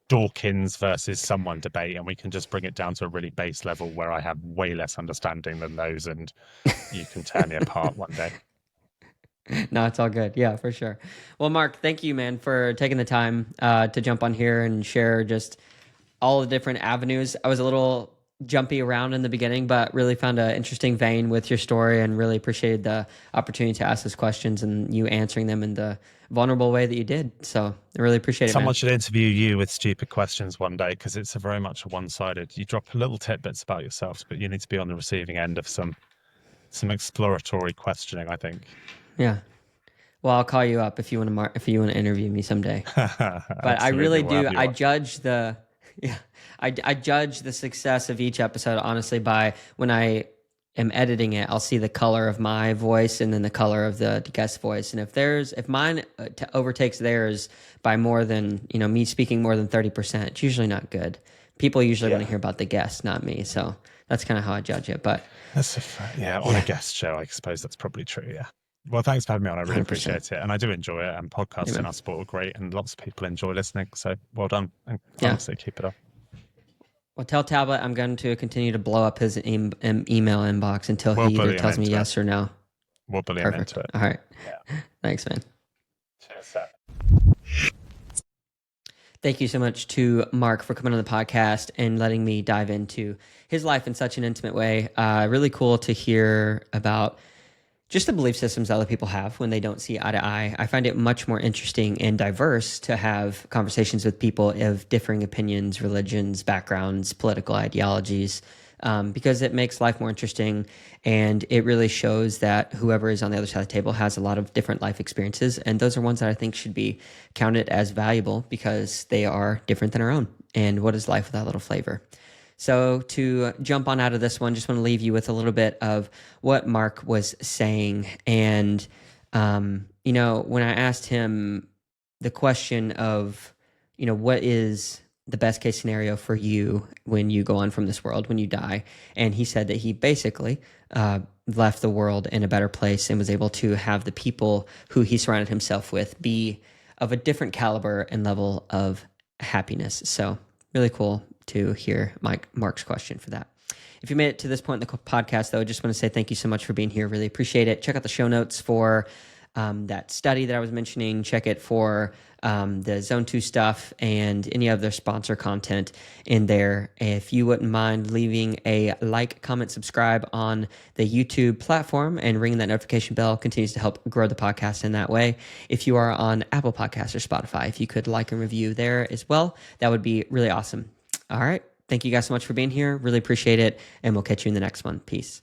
Dawkins versus someone debate, and we can just bring it down to a really base level where I have way less understanding than those, and you can tear me apart one day. no, it's all good. Yeah, for sure. Well, Mark, thank you, man, for taking the time to jump on here and share just all the different avenues. I was a little jumpy around in the beginning, but really found an interesting vein with your story and really appreciated the opportunity to ask those questions and you answering them in the vulnerable way that you did. So I really appreciate it, Someone man. should interview you with stupid questions one day because it's a very much a one-sided. You drop little tidbits about yourselves, but you need to be on the receiving end of some exploratory questioning, I think. Yeah. Well, I'll call you up if you want to if you want to interview me someday. But I Absolutely, really we'll do. have you I on. judge the yeah. I judge the success of each episode honestly by when I am editing it. I'll see the color of my voice and then the color of the guest voice. And if mine overtakes theirs by more than me speaking more than 30%, it's usually not good. People usually want to Yeah, hear about the guest, not me. So that's kind of how I judge it. But yeah, on a yeah, guest show, I suppose that's probably true. Yeah. Well, thanks for having me on. I really 100%. appreciate it, and I do enjoy it. And podcasts in Amen. our sport are great, and lots of people enjoy listening. So well done, and Yeah. honestly, keep it up. Well, tell Tablet I'm going to continue to blow up his email inbox until We'll he either bully him tells me into it. yes or no. We'll bully him Perfect. into it. All right. Yeah. Thanks, man. Cheers, Seth. Thank you so much to Mark for coming on the podcast and letting me dive into his life in such an intimate way. Really cool to hear about just the belief systems other people have when they don't see eye to eye. I find it much more interesting and diverse to have conversations with people of differing opinions, religions, backgrounds, political ideologies, because it makes life more interesting. And it really shows that whoever is on the other side of the table has a lot of different life experiences. And those are ones that I think should be counted as valuable because they are different than our own. And what is life without a little flavor? So to jump on out of this one, just want to leave you with a little bit of what Mark was saying. And, when I asked him the question of, what is the best case scenario for you when you go on from this world, when you die? And he said that he basically left the world in a better place and was able to have the people who he surrounded himself with be of a different caliber and level of happiness. So really cool to hear Mark's question for that. If you made it to this point in the podcast, though, I just want to say thank you so much for being here. Really appreciate it. Check out the show notes for that study that I was mentioning. Check it for the Zone 2 stuff and any other sponsor content in there. If you wouldn't mind leaving a like, comment, subscribe on the YouTube platform and ringing that notification bell continues to help grow the podcast in that way. If you are on Apple Podcasts or Spotify, if you could like and review there as well, that would be really awesome. All right. Thank you guys so much for being here. Really appreciate it. And we'll catch you in the next one. Peace.